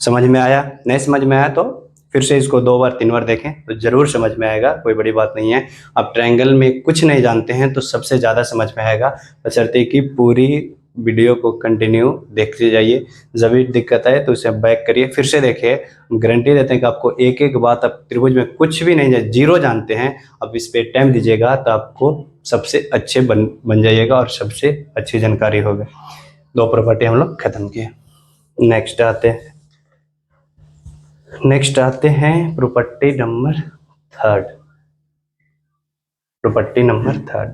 समझ में आया? नहीं समझ में आया तो फिर से इसको 2 बार 3 बार देखें तो जरूर समझ में आएगा, कोई बड़ी बात नहीं है। आप ट्रायंगल में कुछ नहीं जानते हैं तो सबसे ज़्यादा समझ में आएगा, बशर्ते कि पूरी वीडियो को कंटिन्यू देखते जाइए। जब भी दिक्कत आए तो उसे बैक करिए, फिर से देखिए। हम गारंटी देते हैं कि आपको एक एक बात, आप त्रिभुज में कुछ भी नहीं जीरो जानते हैं, अब इस पर टाइम दीजिएगा तो आपको सबसे अच्छे बन जाइएगा और सबसे अच्छी जानकारी होगी। 2 प्रॉपर्टी हम लोग खत्म किए। नेक्स्ट आते हैं प्रॉपर्टी नंबर 3। प्रॉपर्टी नंबर 3,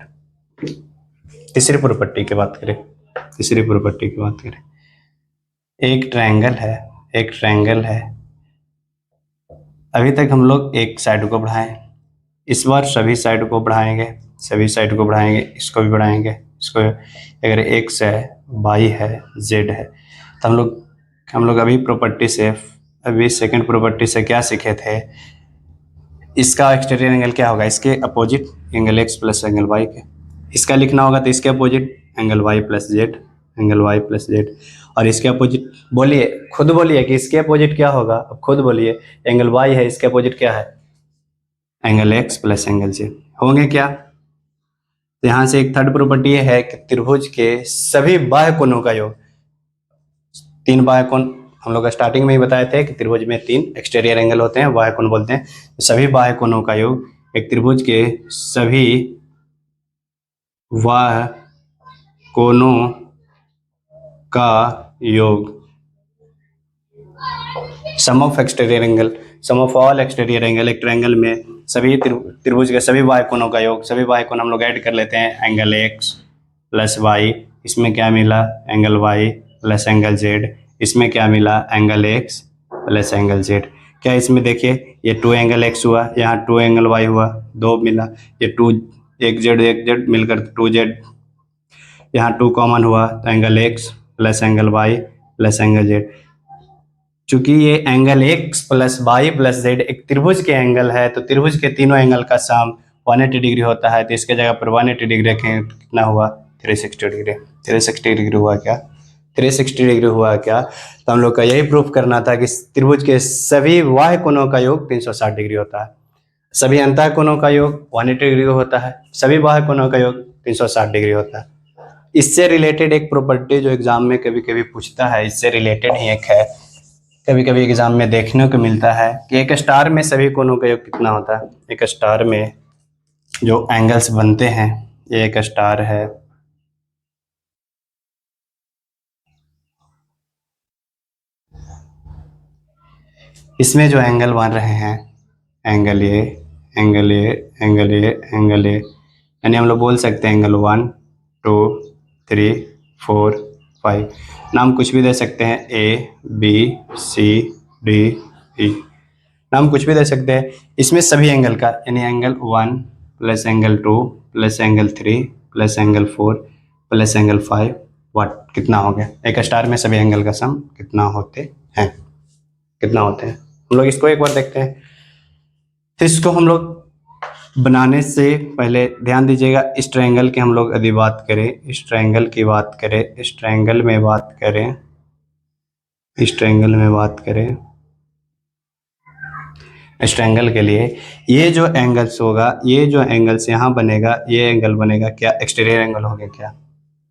तीसरी प्रॉपर्टी की बात करें। एक ट्रायंगल है। अभी तक हम लोग एक साइड को बढ़ाएं, इस बार सभी साइड को बढ़ाएंगे, इसको भी बढ़ाएंगे, इसको अगर एक्स है, वाई है, जेड है, तो हम लोग अभी सेकंड प्रॉपर्टी से क्या सीखे थे, इसका एक्सटीरियर एंगल क्या होगा, इसके opposite angle X plus angle Y के, इसका लिखना होगा तो इसके opposite angle Y plus Z, angle Y plus Z, और इसके अपोजिट बोलिए, खुद बोलिए कि इसके अपोजिट क्या होगा, अब खुद बोलिए, एंगल वाई है, इसके अपोजिट क्या है, angle X plus angle Z होंगे क्या। तो यहाँ से एक थर्ड प्रॉपर्टी ये है कि त्रिभुज के सभी बाह्य कोणों का योग, 3 बाह्य कोण हम लोग स्टार्टिंग में ही बताए थे कि त्रिभुज में 3 एक्सटीरियर एंगल होते हैं, बाह्य कोण बोलते हैं, तो सभी बाह्य कोणों का योग एक त्रिभुज के सभी बाह्य कोणों का योग, sum of exterior angle, sum of all exterior angle, एक ट्रायंगल में सभी त्रिभुज के सभी बाह्य कोणों का योग, सभी बाह्य कोण हम लोग ऐड कर लेते हैं, एंगल एक्स प्लस वाई, इसमें क्या मिला, angle Y plus angle Z, इसमें क्या मिला, angle X plus angle Z. क्या इसमें देखिए, ये 2 एंगल एक्स हुआ, यहाँ 2 एंगल वाई हुआ, 2 मिला, ये 2 एक जेड मिलकर 2 जेड, यहाँ 2 कॉमन हुआ तो angle X plus angle Y plus angle Z. चूंकि ये angle X plus Y plus Z एक त्रिभुज के एंगल है, तो त्रिभुज के तीनों एंगल का सम 180 डिग्री होता है, तो इसके जगह पर 180 डिग्री रखें, कितना हुआ, 360 डिग्री। 360 डिग्री हुआ क्या, 360 डिग्री हुआ क्या। तो हम लोग का यही प्रूफ करना था कि त्रिभुज के सभी बाह्य कोणों का योग 360 डिग्री होता है, सभी अंतः कोणों का योग 180 डिग्री होता है, सभी बाह्य कोणों का योग 360 डिग्री होता है। इससे रिलेटेड एक प्रॉपर्टी जो एग्जाम में कभी कभी पूछता है, इससे रिलेटेड ही एक है, कभी कभी एग्जाम में देखने को मिलता है कि एक स्टार में सभी कोणों का योग कितना होता है। एक स्टार में जो एंगल्स बनते हैं, ये एक स्टार है, इसमें जो एंगल बन रहे हैं, angle A, angle A, angle A, angle A, यानी हम लोग बोल सकते हैं एंगल 1 2 3 4 5, नाम कुछ भी दे सकते हैं, A B C D E, नाम कुछ भी दे सकते हैं। इसमें सभी एंगल का, यानी angle 1 plus angle 2 plus angle 3 plus angle 4 plus angle 5, वाट कितना हो गया, एक स्टार में सभी एंगल का सम कितना होते हैं, कितना होते हैं। हम लोग इसको एक बार देखते हैं। तो इसको हम लोग बनाने से पहले ध्यान दीजिएगा, इस ट्रायंगल की हम लोग यदि बात करें, इस ट्रायंगल की बात करें, इस ट्रायंगल में बात करें, इस ट्रायंगल में बात करें, इस ट्रायंगल के लिए ये जो एंगल्स होगा, ये जो एंगल्स यहाँ बनेगा, ये एंगल बनेगा क्या, एक्सटीरियर एंगल होंगे क्या,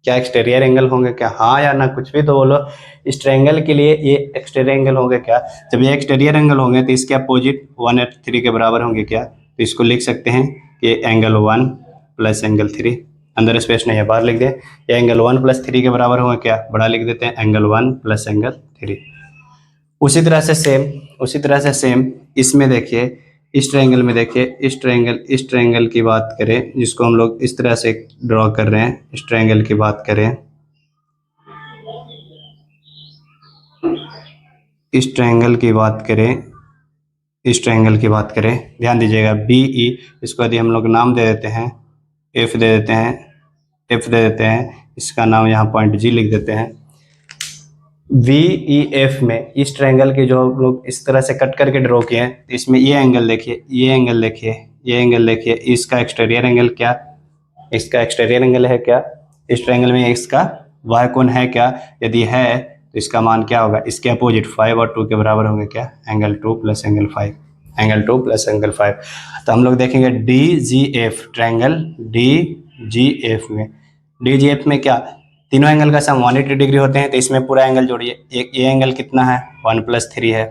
क्या एक्सटीरियर एंगल होंगे क्या, हाँ या ना, कुछ भी तो बोलो। इस ट्रायंगल के लिए ये एक्सटीरियर एंगल होंगे क्या, जब ये एक्सटीरियर एंगल होंगे तो इसके अपोजिट 183 के बराबर होंगे क्या, तो इसको लिख सकते हैं कि एंगल 1 प्लस एंगल 3, अंदर स्पेस नहीं है, बाहर लिख दें, ये एंगल 1 प्लस 3 के बराबर होंगे क्या, बड़ा लिख देते हैं, एंगल 1 प्लस एंगल 3। उसी तरह से सेम इसमें देखिए, इस ट्रायंगल में देखिए, इस ट्रायंगल की बात करें, जिसको हम लोग इस तरह से ड्रॉ कर रहे हैं, इस ट्रायंगल की बात करें, इस ट्रायंगल की बात करें, इस ट्रायंगल की बात करें, ध्यान दीजिएगा, बी ई, इसको यदि हम लोग नाम दे देते हैं, एफ दे देते हैं, एफ दे देते हैं, इसका नाम यहाँ पॉइंट जी लिख देते हैं। वी ई एफ में इस ट्रायंगल के जो हम लोग इस तरह से कट करके ड्रॉ किए हैं, तो इसमें ये एंगल देखिए, ये एंगल देखिए, ये एंगल देखिए, इसका एक्सटीरियर एंगल क्या, इसका एक्सटीरियर एंगल है क्या, इस ट्रायंगल में इसका बाह्य कोण है क्या, यदि है तो इसका मान क्या होगा, इसके अपोजिट 5 और 2 के बराबर होंगे क्या, angle 2 plus angle 5, angle 2 plus angle 5। तो हम लोग देखेंगे D G F, triangle D G F में, डी जी एफ में क्या, तीनों एंगल का सम 180 डिग्री होते हैं, तो इसमें पूरा एंगल जोड़िए, एक ये एंगल कितना है, 1 प्लस 3 है,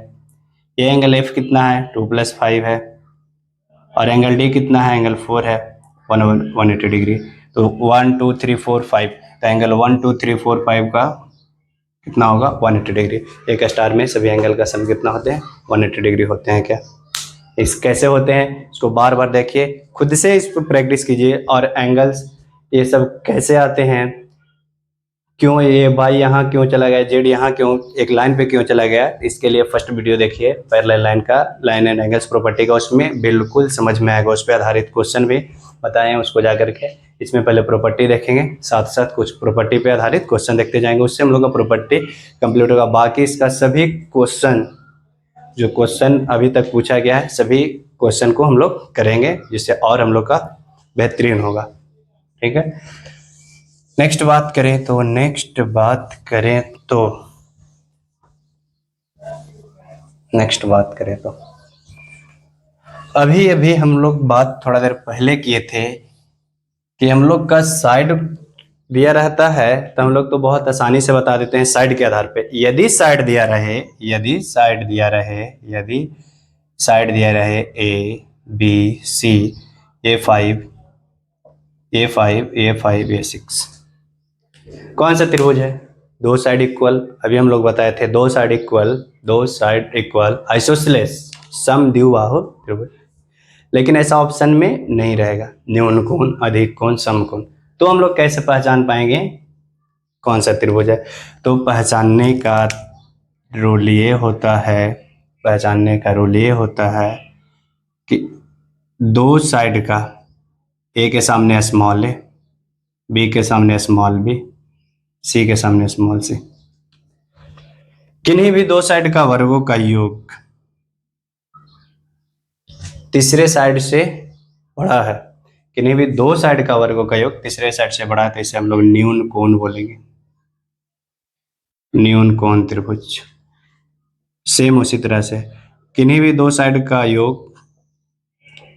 ये एंगल एफ कितना है, 2 प्लस 5 है, और एंगल डी कितना है, एंगल 4 है, 180 डिग्री। तो 1 2 3 4 5, तो एंगल 1 2 3 4 5 का कितना होगा, 180 डिग्री। एक स्टार में सभी एंगल का सम कितना होते हैं, 180 डिग्री होते हैं क्या। इस कैसे होते हैं, इसको बार बार देखिए, खुद से इस पर प्रैक्टिस कीजिए, और एंगल्स ये सब कैसे आते हैं, क्यों ये वाई यहाँ क्यों चला गया, जेड यहाँ क्यों एक लाइन पे क्यों चला गया, इसके लिए फर्स्ट वीडियो देखिए पैरेलल लाइन का, लाइन एंड एंगल्स प्रॉपर्टी का, उसमें बिल्कुल समझ में आएगा, उस पर आधारित क्वेश्चन भी बताए हैं, उसको जा करके इसमें पहले प्रॉपर्टी देखेंगे, साथ साथ कुछ प्रॉपर्टी पे आधारित क्वेश्चन देखते जाएंगे, उससे हम लोग का प्रॉपर्टी कंप्लीट होगा। बाकी इसका सभी क्वेश्चन, जो क्वेश्चन अभी तक पूछा गया है, सभी क्वेश्चन को हम लोग करेंगे, जिससे और हम लोग का बेहतरीन होगा। ठीक है, नेक्स्ट बात करें तो अभी अभी हम लोग बात थोड़ा देर पहले किए थे कि हम लोग का साइड दिया रहता है तो हम लोग तो बहुत आसानी से बता देते हैं साइड के आधार पे। यदि साइड दिया रहे A B C A5 A6, कौन सा त्रिभुज है? दो साइड इक्वल, अभी हम लोग बताए थे दो साइड इक्वल आइसोसेलेस समद्विबाहु त्रिभुज। लेकिन ऐसा ऑप्शन में नहीं रहेगा, न्यून कोण, अधिक कोण, समकोण। तो हम लोग कैसे पहचान पाएंगे कौन सा त्रिभुज है? तो पहचानने का रूल ये होता है कि दो साइड का, ए के सामने स्मॉल ए, बी के सामने स्मॉल बी, सी के सामने स्मॉल सी, किन्हीं भी दो साइड का वर्गों का योग तीसरे साइड से बड़ा है, किन्हीं भी दो साइड का वर्गों का योग तीसरे साइड से बड़ा है, तो इसे हम लोग न्यून कोण बोलेंगे, न्यून कोण त्रिभुज। सेम उसी तरह से किन्हीं भी दो साइड का योग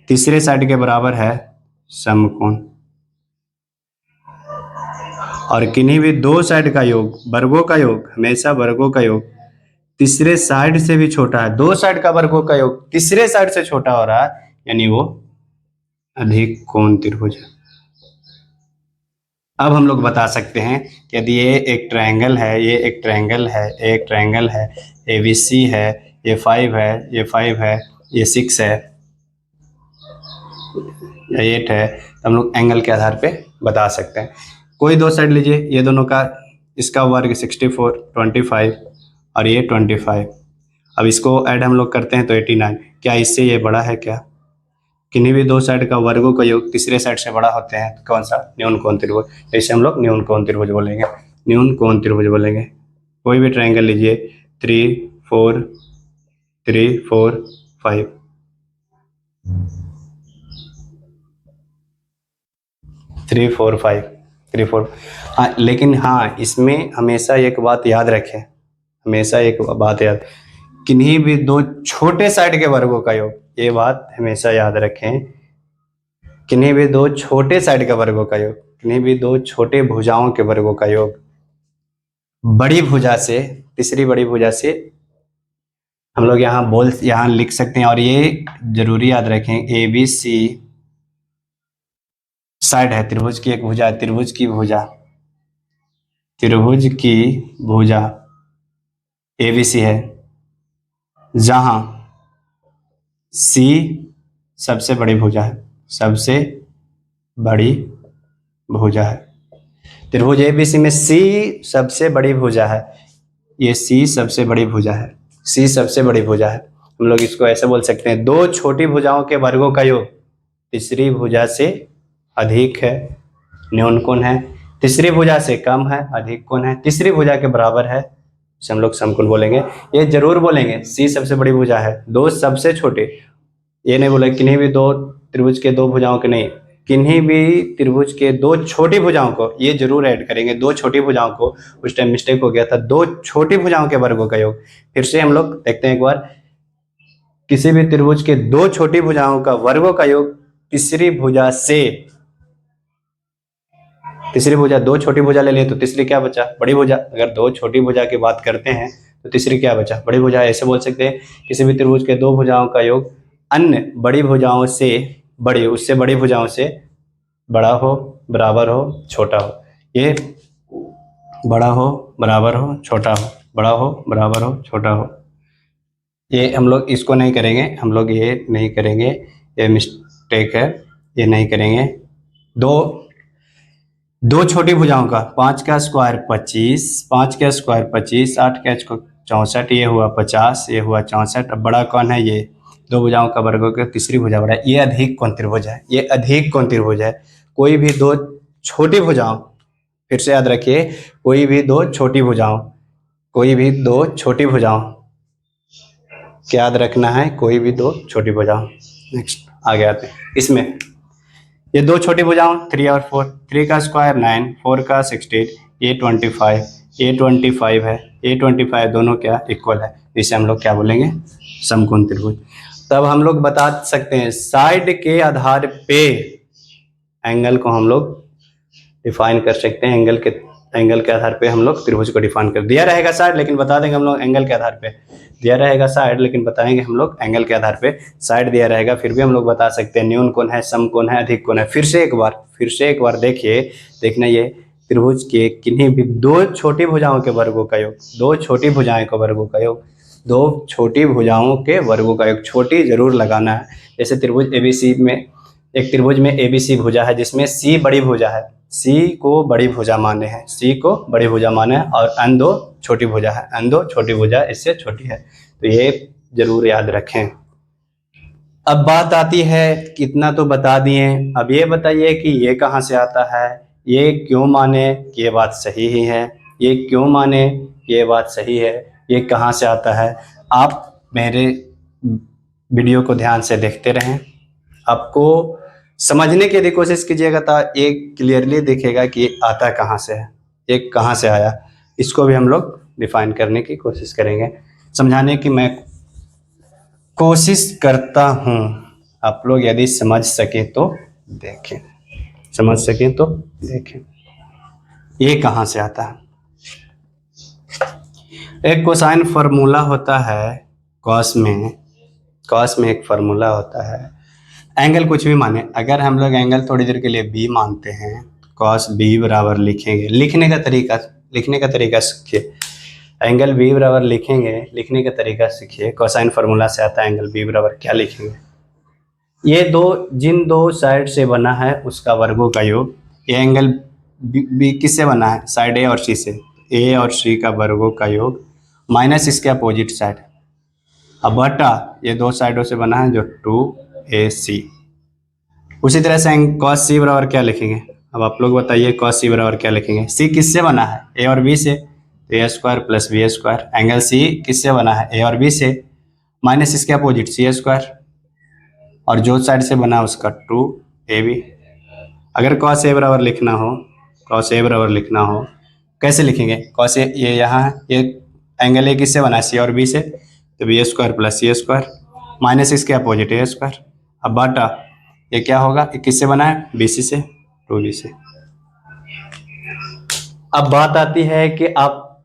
तीसरे साइड के बराबर है, समकोण। और किन्हीं भी दो साइड का योग, वर्गों का योग, हमेशा वर्गों का योग तीसरे साइड से भी छोटा है, दो साइड का वर्गों का योग तीसरे साइड से छोटा हो रहा है, यानी वो अधिक कोण त्रिभुज है। अब हम लोग बता सकते हैं कि यदि ये एक ट्रायंगल है, ABC है, ये 5 है, ये 6 है, ये 8 है, तो हम लोग एंगल के आधार पे बता सकते हैं। कोई दो साइड लीजिए, ये दोनों का, इसका वर्ग 64, 25 और ये 25। अब इसको ऐड हम लोग करते हैं तो 89। क्या इससे ये बड़ा है क्या? किन्हीं भी दो साइड का वर्गों का योग तीसरे साइड से बड़ा होते हैं, तो कौन सा? न्यून कोण त्रिभुज। इसे हम लोग न्यून कोण त्रिभुज बोलेंगे। कोई भी ट्रायंगल लीजिए, 3 4 5, 3 4 5, 3 4। हाँ, लेकिन हाँ, इसमें हमेशा एक बात याद रखें, किन्हीं भी दो छोटे साइड के वर्गों का योग, ये बात हमेशा याद रखें, किन्हीं भी दो छोटे साइड के वर्गों का योग, किन्हीं भी दो छोटे भुजाओं के वर्गों का योग बड़ी भुजा से, तीसरी बड़ी भुजा से हम लोग यहाँ लिख सकते हैं। और ये जरूरी याद रखें, ABC साइड है, त्रिभुज की एक भुजा, त्रिभुज की भुजा ABC है, जहां C सबसे बड़ी भुजा है, त्रिभुज ABC में C सबसे बड़ी भुजा है, ये C सबसे बड़ी भुजा है। हम लोग इसको ऐसे बोल सकते हैं, दो छोटी भुजाओं के वर्गों का योग तीसरी भुजा से अधिक है, न्यून कोण है, तीसरी भुजा से कम है, अधिक कोण है, तीसरी भुजा के बराबर है, इसे हम लोग समकोण बोलेंगे। ये जरूर बोलेंगे C सबसे बड़ी भुजा है, दो सबसे छोटे, ये नहीं बोले किन्हीं भी दो त्रिभुज के दो भुजाओं के, नहीं, किन्हीं भी त्रिभुज के दो छोटी भुजाओं को, ये जरूर ऐड करेंगे, दो छोटी भुजाओं को, उस टाइम मिस्टेक हो गया था, दो छोटी भुजाओं के वर्गों का योग। फिर से हम लोग देखते हैं एक बार, किसी भी त्रिभुज के दो छोटी भुजाओं का वर्गों का योग तीसरी भुजा से, तीसरी भुजा, दो छोटी भुजा ले लिए तो तीसरी क्या बचा? बड़ी भुजा। अगर दो छोटी भुजा की बात करते हैं तो तीसरी क्या बचा? बड़ी भुजा। ऐसे बोल सकते हैं, किसी भी त्रिभुज के दो भुजाओं का योग अन्य बड़ी भुजाओं से बड़ी, उससे बड़ी भुजाओं से बड़ा हो, बराबर हो, छोटा हो। ये बड़ा हो, बराबर हो, छोटा हो, बड़ा हो, बराबर हो, छोटा हो। ये हम लोग इसको नहीं करेंगे, ये मिस्टेक है, ये नहीं करेंगे। दो दो छोटी भुजाओं का 5 का स्क्वायर 25, 5 का स्क्वायर 25, 8 का स्क्वायर 64, ये हुआ 50, ये हुआ 64। अब बड़ा कौन है? ये दो भुजाओं का वर्ग होकर तीसरी भुजा बड़ा है। ये अधिक कौन त्रिभुज है? ये अधिक कौन त्रिभुज है? कोई भी दो छोटी भुजाओं, फिर से याद रखिए, कोई भी दो छोटी भुजाओं, कोई भी दो छोटी भुजाओं, क्या याद रखना है? कोई भी दो छोटी भुजाओं। नेक्स्ट आगे आते हैं इसमें, ये दो छोटी भुजाओं 3 और 4, 3 का स्क्वायर 9, 4 का 16, ये 25, ये 25 है, ये 25 दोनों क्या इक्वल है, इसे हम लोग क्या बोलेंगे? समकोण त्रिभुज। तब हम लोग बता सकते हैं साइड के आधार पे एंगल को हम लोग डिफाइन कर सकते हैं। एंगल के आधार पे हम लोग त्रिभुज को डिफाइन कर दिया रहेगा साइड, लेकिन बता देंगे हम लोग एंगल के आधार पे दिया रहेगा साइड, लेकिन बताएंगे हम लोग एंगल के आधार पे साइड दिया रहेगा, फिर भी हम लोग बता सकते हैं न्यून कोण है, सम कोण है, अधिक कोण है। फिर से एक बार देखना ये त्रिभुज के किन्हीं भी दो छोटी भुजाओं के वर्गों का योग, दो छोटी भुजाओं के वर्गों का योग, दो छोटी भुजाओं के वर्गों का योग, छोटी जरूर लगाना है। जैसे त्रिभुज एबीसी में, एक त्रिभुज में एबीसी भुजा है जिसमें सी बड़ी भुजा है, सी को बड़ी भुजा माने हैं, सी को बड़ी भुजा माने हैं, और अन दो छोटी भुजा है, अन दो छोटी भुजा इससे छोटी है, तो ये जरूर याद रखें। अब बात आती है, कितना तो बता दिए, अब ये बताइए कि ये कहाँ से आता है, ये क्यों माने कि ये बात सही ही है, ये क्यों माने कि ये बात सही है, ये कहाँ से आता है। आप मेरे वीडियो को ध्यान से देखते रहें, आपको समझने की यदि कोशिश कीजिएगा तो ये क्लियरली दिखेगा कि आता कहाँ से है, ये कहाँ से आया। इसको भी हम लोग डिफाइन करने की कोशिश करेंगे, समझाने की मैं कोशिश करता हूँ। आप लोग यदि समझ सके तो देखें, समझ सके तो देखें ये कहाँ से आता है। एक कोसाइन फार्मूला होता है कॉस में एक फार्मूला होता है, एंगल कुछ भी माने, अगर हम लोग एंगल थोड़ी देर के लिए बी मानते हैं, कॉस बी बराबर लिखेंगे, लिखने का तरीका सीखिए, एंगल बी बराबर लिखेंगे, लिखने का तरीका सीखिए। कोसाइन फार्मूला से आता है एंगल बी बराबर क्या लिखेंगे, ये जिन दो साइड से बना है उसका वर्गों का योग, ये एंगल बी किससे बना है? साइड ए और सी से, ए और सी का वर्गों का योग माइनस इसके अपोजिट साइड, अब बटा ये दो साइडों से बना है जो 2AC। उसी तरह से कॉस सी बराबर क्या लिखेंगे? अब आप लोग बताइए कॉस सी बराबर क्या लिखेंगे? सी किससे बना है? ए और बी से, तो A square plus B square. Angle C किससे बना है? ए और बी से, माइनस इसके अपोजिट सी स्क्वायर, और जो साइड से बना है उसका 2AB। अगर कॉस ए बराबर लिखना हो, कैसे लिखेंगे? कॉस ए ये यहाँ है, ये एंगल ए किससे बना है? सी और बी से, तो B square plus C square, minus इसके अपोजिट ए स्क्वायर। अब बाटा ये क्या होगा? ये किससे बना है? BC से, 2B से। अब बात आती है कि आप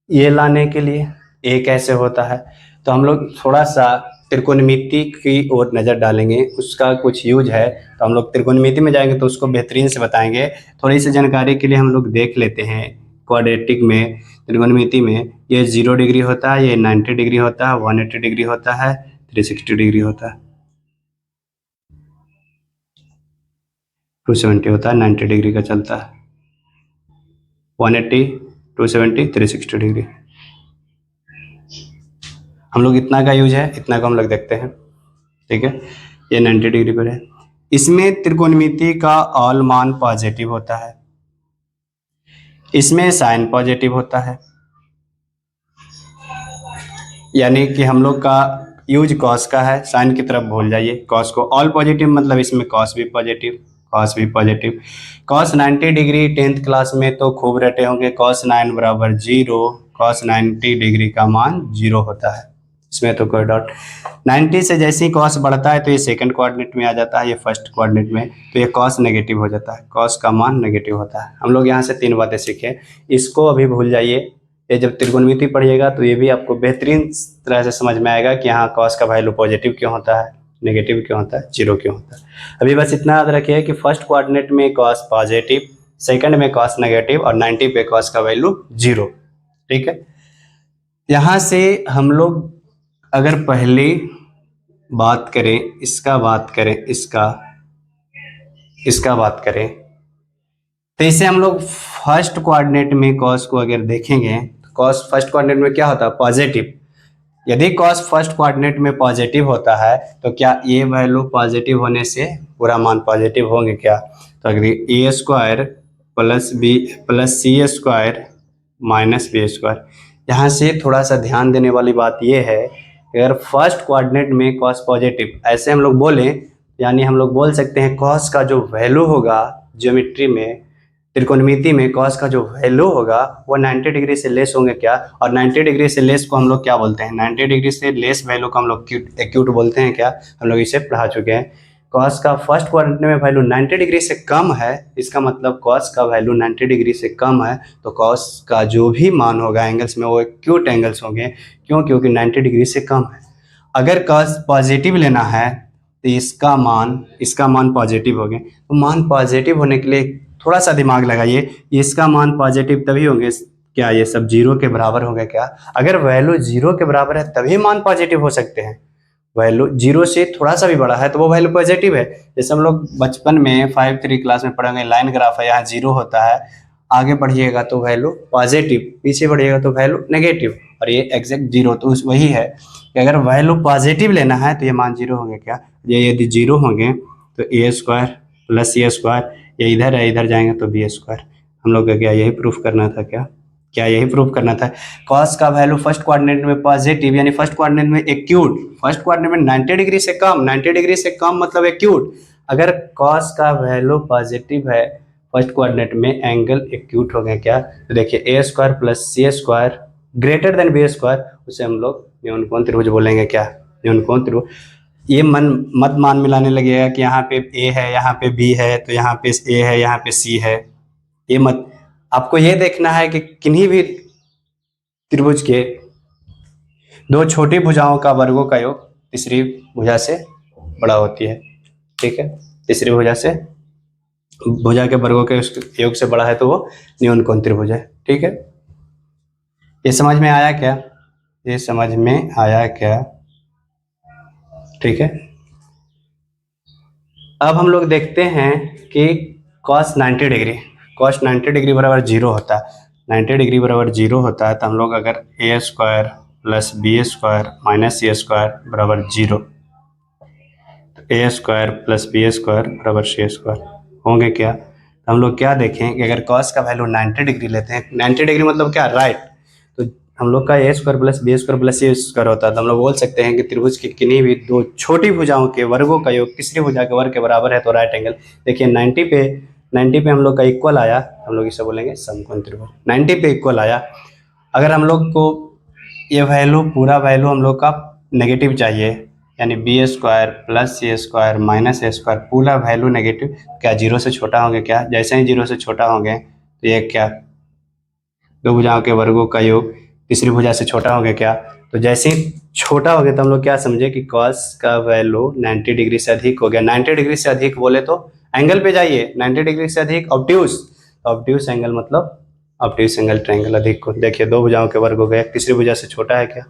ये लाने के लिए ए कैसे होता है, तो हम लोग थोड़ा सा त्रिकोणमिति की ओर नज़र डालेंगे, उसका कुछ यूज है, तो हम लोग त्रिकोणमिति में जाएंगे तो उसको बेहतरीन से बताएंगे। थोड़ी सी जानकारी के लिए हम लोग देख लेते हैं, क्वाड्रेटिक में, त्रिकोणमिति में ये 0 डिग्री होता है, ये 90 डिग्री होता है, 180 डिग्री होता है, 360 डिग्री होता है, 270 होता है, 90 डिग्री का चलता है, 180, 270, 360 डिग्री। हम लोग इतना का यूज है, इतना का हम लोग देखते हैं, ठीक है। ये 90 डिग्री पर है, इसमें त्रिकोणमिति का ऑल मान पॉजिटिव होता है, इसमें साइन पॉजिटिव होता है, यानी कि हम लोग का यूज कॉस का है, साइन की तरफ भूल जाइए, कॉस को ऑल पॉजिटिव मतलब इसमें कॉस भी positive, cos 90 degree 10th class में तो खूब रटे होंगे, कॉस 9 बराबर 0, कॉस 90 डिग्री का मान 0 होता है, इसमें तो कोई डाउट। 90 से जैसे ही कॉस बढ़ता है तो ये सेकंड कोऑर्डिनेट में आ जाता है, ये फर्स्ट कोऑर्डिनेट में, तो ये कॉस नेगेटिव हो जाता है, कॉस का मान नेगेटिव होता है। हम लोग यहाँ से 3 बातें सीखे, इसको अभी भूल जाइए, ये जब त्रिकोणमिति पढ़िएगा तो ये भी आपको बेहतरीन तरह से समझ में आएगा कि यहाँ कॉस का वैल्यू पॉजिटिव क्यों होता है, नेगेटिव क्यों होता है, 0 क्यों होता है। अभी बस इतना याद रखिए कि फर्स्ट कोऑर्डिनेट में कॉस पॉजिटिव, सेकंड में कॉस नेगेटिव, और 90 पे कॉस का वैल्यू 0, ठीक है। यहाँ से हम लोग अगर पहले बात करें, इसका बात करें, तो इसे हम लोग फर्स्ट कोऑर्डिनेट में कॉस को अगर देखेंगे तो कॉस फर्स्ट कोऑर्डिनेट में क्या होता है, पॉजिटिव। यदि कॉस फर्स्ट कोऑर्डिनेट में पॉजिटिव होता है तो क्या ये वैल्यू पॉजिटिव होने से पूरा मान पॉजिटिव होंगे क्या? तो अगर A square plus B plus C square minus B square, यहाँ से थोड़ा सा ध्यान देने वाली बात ये है, अगर फर्स्ट कोऑर्डिनेट में कॉस पॉजिटिव ऐसे हम लोग बोलें, यानी हम लोग बोल सकते हैं कॉस का जो वैल्यू होगा ज्योमेट्री में, त्रिकोणमिति में कॉस का जो वैल्यू होगा वो 90 डिग्री से लेस होंगे क्या? और 90 डिग्री से लेस को हम लोग क्या बोलते हैं? 90 डिग्री से लेस वैल्यू को हम लोग एक्यूट बोलते हैं क्या? हम लोग इसे पढ़ा चुके हैं। कॉस का फर्स्ट क्वाड्रेंट में वैल्यू 90 डिग्री से कम है, इसका मतलब कॉस का वैल्यू 90 डिग्री से कम है, तो कॉस का जो भी मान होगा एंगल्स में वो एक्यूट एंगल्स होंगे। क्यों? क्योंकि 90 डिग्री से कम है। अगर कॉस पॉजिटिव लेना है तो इसका मान पॉजिटिव हो गए, तो मान पॉजिटिव होने के लिए थोड़ा सा दिमाग लगाइए, इसका मान पॉजिटिव तभी होंगे क्या ये सब जीरो के बराबर होंगे क्या? अगर वैल्यू जीरो के बराबर है तभी मान पॉजिटिव हो सकते हैं। वैल्यू जीरो से थोड़ा सा भी बड़ा है तो वो वैल्यू पॉजिटिव है। जैसे हम लोग बचपन में 5-3 क्लास में पढ़ेंगे, लाइन ग्राफ है, यहाँ जीरो होता है, आगे बढ़िएगा तो वैल्यू पॉजिटिव, पीछे बढ़िएगा तो वैल्यू नेगेटिव, और ये एग्जैक्ट जीरो तो वही है कि अगर वैल्यू पॉजिटिव लेना है तो ये मान जीरो होंगे क्या? ये यदि जीरो होंगे तो A square plus C square, ये इधर है, इधर जाएंगे तो बी स्क्वायर। हम लोग का क्या यही प्रूफ करना था क्या? क्या यही प्रूफ करना था? कॉस का वैल्यू फर्स्ट क्वाड्रेंट में पॉजिटिव, यानी फर्स्ट क्वाड्रेंट में एक्यूट, फर्स्ट क्वाड्रेंट में 90 डिग्री से कम, 90 डिग्री से कम मतलब एक्यूट। अगर कॉस का वैल्यू पॉजिटिव है फर्स्ट क्वाड्रेंट में, एंगल एक्यूट हो गए क्या? तो देखिए A square plus C square greater than B square, उसे हम लोग न्यूनकोण त्रिभुज बोलेंगे क्या? न्यूनकोण त्रिभुज। ये मत मान मिलाने लगेगा कि यहाँ पे ए है, यहाँ पे बी है, तो यहाँ पे ए है, यहाँ पे सी है, ये मत। आपको ये देखना है कि किन्हीं भी त्रिभुज के दो छोटी भुजाओं का वर्गों का योग तीसरी भुजा से बड़ा होती है। ठीक है, तीसरी भुजा से, भुजा के वर्गों के योग से बड़ा है तो वो न्यूनकोण त्रिभुज है। ठीक है, ये समझ में आया क्या? ये समझ में आया क्या? ठीक है, अब हम लोग देखते हैं कि cos 90 डिग्री, cos 90 डिग्री बराबर जीरो होता है। 90 डिग्री बराबर जीरो होता है तो हम लोग अगर A square plus B square minus C square बराबर जीरो, तो A square plus B square बराबर सी स्क्वायर होंगे क्या? तो हम लोग क्या देखें कि अगर cos का वैल्यू 90 डिग्री लेते हैं, 90 डिग्री मतलब क्या? राइट। तो हम लोग का A square plus B square plus C square होता है, तो हम लोग बोल सकते हैं कि त्रिभुज की किन्हीं भी दो छोटी भुजाओं के वर्गों का योग तीसरी भुजा के वर्ग के बराबर है तो राइट एंगल। देखिए 90 पे हम लोग का इक्वल आया, हम लोग इसे बोलेंगे समकोण त्रिभुज। 90 पे इक्वल आया। अगर हम लोग को ये वैल्यू, पूरा वैल्यू हम लोग का नेगेटिव चाहिए, यानी B square plus C square minus ए स्क्वायर पूरा वैल्यू नेगेटिव, क्या जीरो से छोटा होंगे क्या? जैसे ही जीरो से छोटा होंगे तो ये क्या, दो भुजाओं के वर्गों का योग तीसरी भुजा से छोटा होंगे क्या? तो जैसे ही छोटा हो गया तो हम लोग क्या समझे कि cos का वैल्यू 90 डिग्री से अधिक हो गया। 90 डिग्री से अधिक बोले तो एंगल पे जाइए, 90 डिग्री से अधिक ऑब्ट्यूस, ऑब्ट्यूस एंगल मतलब ऑब्ट्यूस एंगल ट्रायंगल अधिक को। देखिए दो भुजाओं के वर्ग हो गए, तीसरी भुजा से छोटा है क्या?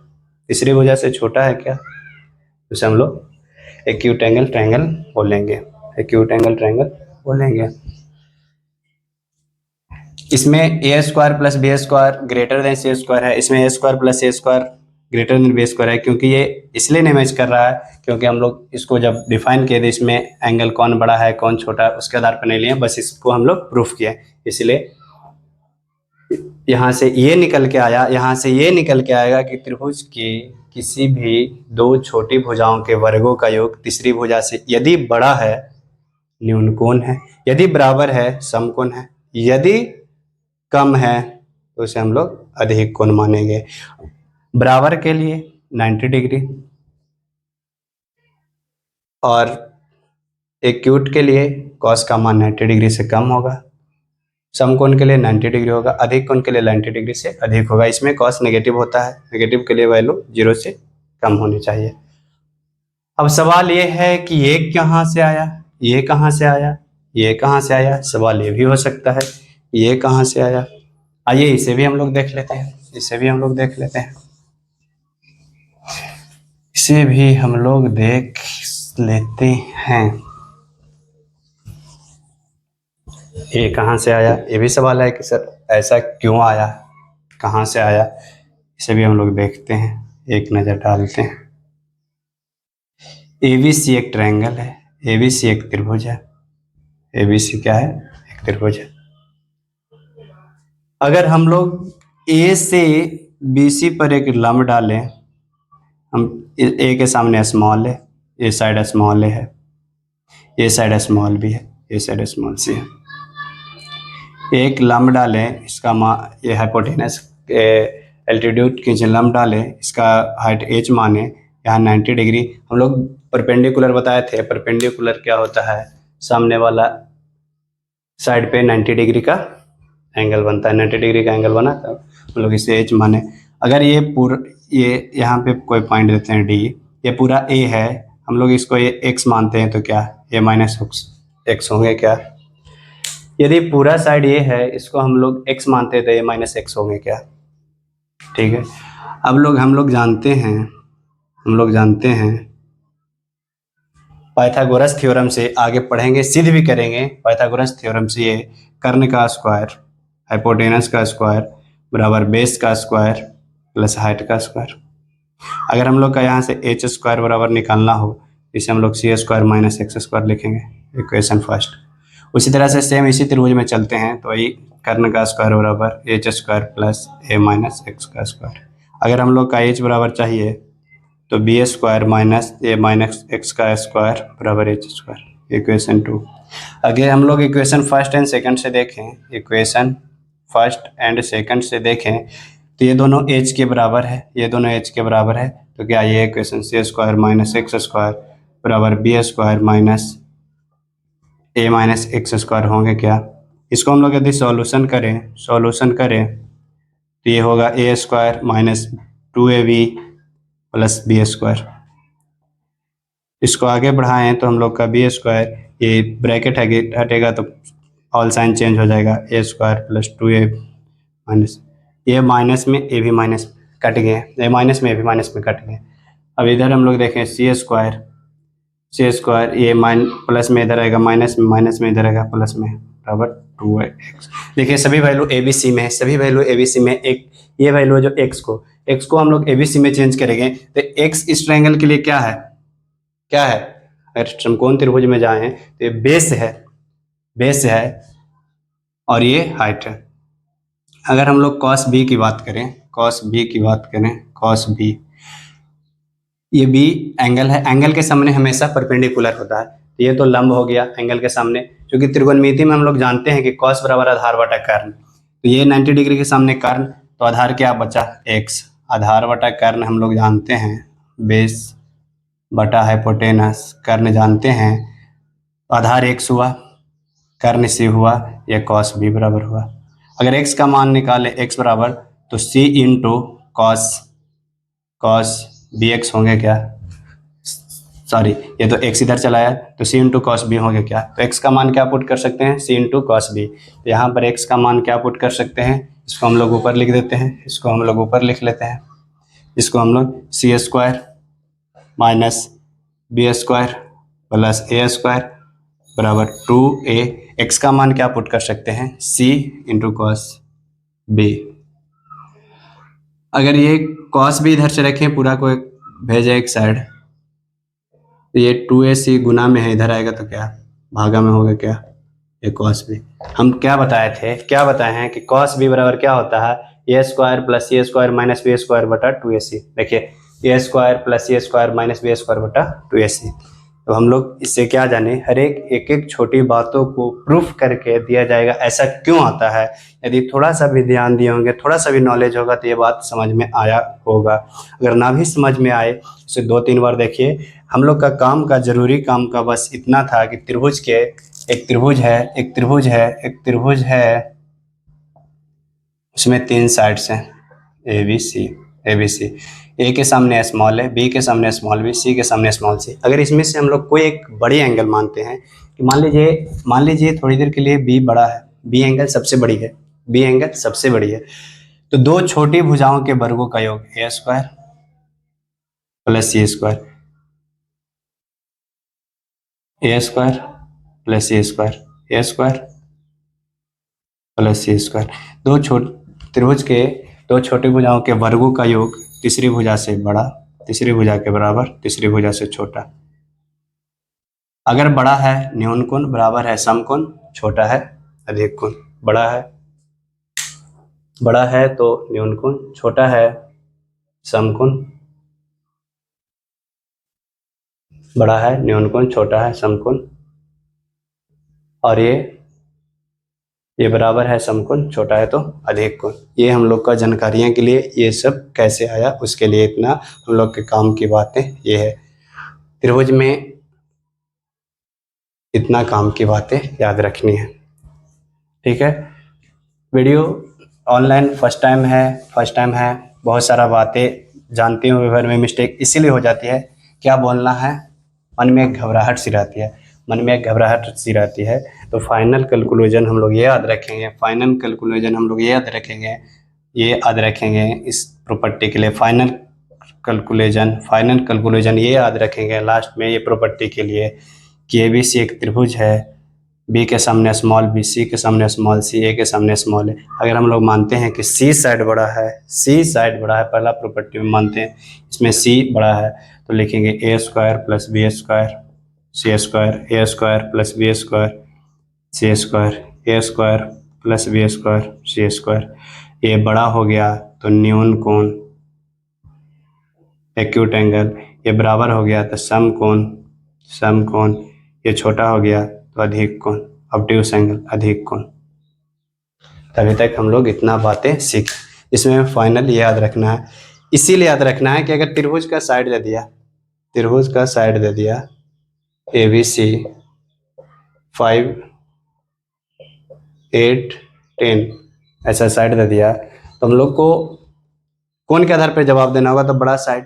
तीसरी भुजा से छोटा है क्या? उसे हम लोग एक्यूट एंगल ट्रायंगल बोलेंगे, एक्यूट एंगल ट्रायंगल बोलेंगे। इसमें A square plus B square greater than C square है, इसमें A square plus A square greater than B square है, क्योंकि ये इसलिए नहीं मैच कर रहा है क्योंकि हम लोग इसको जब डिफाइन किए थे इसमें एंगल कौन बड़ा है कौन छोटा है उसके आधार पर नहीं लिए, बस इसको हम लोग प्रूफ किए, इसलिए यहाँ से ये निकल के आया, यहाँ से ये निकल के आएगा कि त्रिभुज के किसी भी दो छोटी भुजाओं के वर्गों का योग तीसरी भुजा से यदि बड़ा है न्यूनकोण है, यदि बराबर है समकोण है, यदि कम है तो उसे हम लोग अधिक कोण मानेंगे। बराबर के लिए 90 डिग्री और एक्यूट के लिए cos का मान 90 डिग्री से कम होगा, समकोण के लिए 90 डिग्री होगा, अधिक कोण के लिए 90 डिग्री से अधिक होगा। इसमें cos नेगेटिव होता है, नेगेटिव के लिए वैल्यू जीरो से कम होनी चाहिए। अब सवाल ये है कि ये कहाँ से आया, ये कहाँ से आया, ये कहाँ से आया? सवाल ये भी हो सकता है ये कहाँ से आया। आइए इसे भी हम लोग देख लेते हैं, इसे भी हम लोग देख लेते हैं, इसे भी हम लोग देख लेते हैं। ये कहाँ से आया, ये भी सवाल है कि सर ऐसा क्यों आया, कहाँ से आया, इसे भी हम लोग देखते हैं, एक नज़र डालते हैं। ABC एक ट्रायंगल है, ABC एक त्रिभुज है, ABC क्या है, एक त्रिभुज है। अगर हम लोग A से BC पर एक लंब डालें, हम A के सामने स्मॉल है, ये साइड स्मॉल है, ये साइड स्मॉल भी है, ये साइड स्मॉल सी है। एक लंब डालें, इसका ये हाइपोटेनस एल्टीट्यूड के जो लंब डालें, इसका हाइट h माने, यहाँ 90 डिग्री। हम लोग परपेंडिकुलर बताए थे, परपेंडिकुलर क्या होता है, सामने वाला साइड पे 90 डिग्री का एंगल बनता है, 90 डिग्री का एंगल बना तब हम लोग इसे h माने। अगर ये पूरा, ये यहाँ पे कोई पॉइंट देते हैं D, ये पूरा A है, हम लोग इसको ये x मानते हैं, तो क्या ये माइनस x होंगे क्या। यदि पूरा साइड ये है, इसको हम लोग x मानते हैं, तो ये माइनस x होंगे क्या। ठीक है, अब हम लोग जानते हैं पाइथागोरस थ्योरम से, आगे पढ़ेंगे, सिद्ध भी करेंगे। पाइथागोरस थ्योरम से ये कर्ण का स्क्वायर, हाइपोटेनस का स्क्वायर बराबर बेस का स्क्वायर प्लस हाइट का स्क्वायर। अगर हम लोग का यहाँ से h स्क्वायर बराबर निकालना हो, इसे हम लोग c square minus x square लिखेंगे, इक्वेशन फर्स्ट। उसी तरह से सेम इसी त्रिभुज में चलते हैं, तो वही कर्ण का स्क्वायर बराबर h square plus a minus x का स्क्वायर। अगर हम लोग का h बराबर चाहिए, तो b square minus a minus x का स्क्वायर बराबर h स्क्वायर, इक्वेशन 2। अगर हम लोग इक्वेशन फर्स्ट एंड सेकंड से देखें, इक्वेशन फर्स्ट एंड सेकंड से देखें, तो ये दोनों h के बराबर है, ये दोनों h के बराबर है, तो क्या ये equation c square minus x square बराबर b square minus a minus x square होंगे क्या। इसको हम लोग यदि सॉल्यूशन करें तो ये होगा a square minus 2ab plus B square. इसको आगे बढ़ाएं तो हम लोग का बी स्क्वायर, ये ब्रैकेट हटेगा तो ऑल साइन चेंज हो जाएगा, ए स्क्वायर प्लस 2a माइनस, ये माइनस में ए भी माइनस कट गए, ए माइनस में ए भी माइनस में कट गए। अब इधर हम लोग देखें सी स्क्वायर ये प्लस में इधर आएगा, माइनस में इधर आएगा, प्लस में बराबर 2x। देखिए सभी वैल्यू ए बी सी में है, सभी वैल्यू ए बी सी में, एक ये वैल्यू है जो x को हम लोग ए बी सी में चेंज करेंगे, तो x इस ट्रायंगल के लिए क्या है, अगर समकोण त्रिभुज में जाएं तो ये बेस है और ये हाइट है। अगर हम लोग cos b की बात करें, cos b, ये b एंगल है, एंगल के सामने हमेशा परपेंडिकुलर होता है, तो ये तो लंब हो गया एंगल के सामने, क्योंकि त्रिकोणमिति में हम लोग जानते हैं कि cos बराबर आधार बटा कर्ण, तो ये 90 डिग्री के सामने कर्ण, तो आधार क्या बचा x, आधार बटा कर्ण हम लोग जानते हैं बेस बटा हाइपोटेनस, कर्ण जानते हैं, आधार x हुआ, कर्ण c हुआ, यह cos b बराबर हुआ। अगर x का मान निकाले x बराबर, तो c into cos B X होंगे क्या, सॉरी ये तो x इधर चला है, तो c इंटू कॉस बी होंगे क्या। तो x का मान क्या पुट कर सकते हैं, c इंटू कॉस बी, तो यहाँ पर x का मान क्या पुट कर सकते हैं, इसको हम लोग ऊपर लिख देते हैं, इसको हम लोग ऊपर लिख लेते हैं, इसको हम लोग c square minus B square plus A square बराबर 2a, x का मान क्या पुट कर सकते हैं, c इंटू कॉस बी। अगर ये कॉस भी इधर से रखें, पूरा को भेजे एक साइड, तो ये 2ac गुना में है, इधर आएगा तो क्या भागा में होगा क्या, ये कॉस बी। हम क्या बताए हैं कि कॉस बी बराबर क्या होता है, ए square plus C square minus B square बटा 2ac। देखिए A square plus C square minus B square बटा 2ac। तो हम लोग इससे क्या जाने, हर एक छोटी बातों को प्रूफ करके दिया जाएगा, ऐसा क्यों आता है। यदि थोड़ा सा भी ध्यान दिए होंगे, थोड़ा सा भी नॉलेज होगा, तो ये बात समझ में आया होगा। अगर ना भी समझ में आए, उसे 2-3 बार देखिए। हम लोग का जरूरी काम का बस इतना था कि एक त्रिभुज है, उसमें 3 साइड्स हैं ए बी सी, ए के सामने स्मॉल है, बी के सामने स्मॉल बी, सी के सामने स्मॉल सी। अगर इसमें से हम लोग कोई एक बड़ी एंगल मानते हैं कि मान लीजिए थोड़ी देर के लिए बी बड़ा है, बी एंगल सबसे बड़ी है, तो 2 छोटी भुजाओं के वर्गों का योग ए स्क्वायर प्लस सी स्क्वायर, ए स्क्वायर प्लस सी स्क्वायर, ए स्क्वायर प्लस सी स्क्वायर। त्रिभुज के दो छोटी भुजाओं के वर्गों का योग तीसरी भुजा से बड़ा, तीसरी भुजा के बराबर, तीसरी भुजा से छोटा। अगर बड़ा है न्यून कोण, बराबर है सम कोण, छोटा है अधिक कोण। बड़ा है तो न्यून कोण, छोटा है सम कोण। बड़ा है न्यून कोण, छोटा है सम कोण, और ये बराबर है सम कोण, छोटा है तो अधिक कोण। ये हम लोग का जानकारियां के लिए, ये सब कैसे आया उसके लिए इतना हम लोग के काम की बातें ये है। त्रिभुज में इतना काम की बातें याद रखनी है, ठीक है। वीडियो ऑनलाइन फर्स्ट टाइम है, बहुत सारा बातें जानते हुए घर में मिस्टेक इसीलिए हो जाती है, क्या बोलना है, मन में एक घबराहट सी रहती है। तो फाइनल कैलकुलेशन हम लोग ये याद रखेंगे, इस प्रॉपर्टी के लिए फाइनल कैलकुलेशन ये याद रखेंगे लास्ट में, ये प्रॉपर्टी के लिए कि ABC एक त्रिभुज है, B के सामने स्मॉल b, C के सामने स्मॉल c, A के सामने स्मॉल a। अगर हम लोग मानते हैं कि C साइड बड़ा है, पहला प्रॉपर्टी में मानते हैं इसमें C बड़ा है, तो लिखेंगे a square plus B square C square, a square plus B square C square, a square plus B square C square. ये बड़ा हो गया तो न्यून कोण एक्यूट एंगल, ये बराबर हो गया तो सम कोण, ये छोटा हो गया तो अधिक कोण ऑब्ट्यूस एंगल, अधिक कोण। तभी तक हम लोग इतना बातें सीख, इसमें फाइनल याद रखना है, इसीलिए याद रखना है कि अगर त्रिभुज का साइड दे दिया ABC 5, 8, 10 ऐसा साइड दे दिया, तो हम लोग को कोण के आधार पर जवाब देना होगा। तो बड़ा साइड,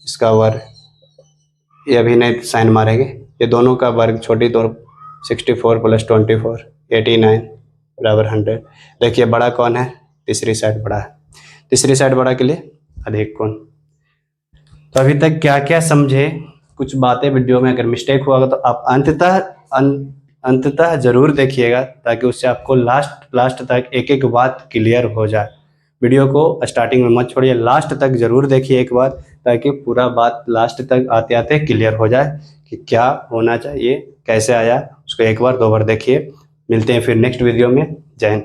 इसका वर्ग, ये अभी नहीं साइन मारेंगे, ये दोनों का वर्ग छोटी तौर 64 प्लस 24 89 बराबर 100। देखिए बड़ा कौन है, तीसरी साइड बड़ा है, तीसरी साइड बड़ा के लिए अधिक कोण। तो अभी तक क्या क्या समझे, कुछ बातें वीडियो में अगर मिस्टेक हुआ तो आप अंततः जरूर देखिएगा, ताकि उससे आपको लास्ट तक एक एक बात क्लियर हो जाए। वीडियो को स्टार्टिंग में मत छोड़िए, लास्ट तक जरूर देखिए एक बार, ताकि पूरा बात लास्ट तक आते आते क्लियर हो जाए कि क्या होना चाहिए, कैसे आया, उसको एक बार 2 बार देखिए। मिलते हैं फिर नेक्स्ट वीडियो में। जय हिंद।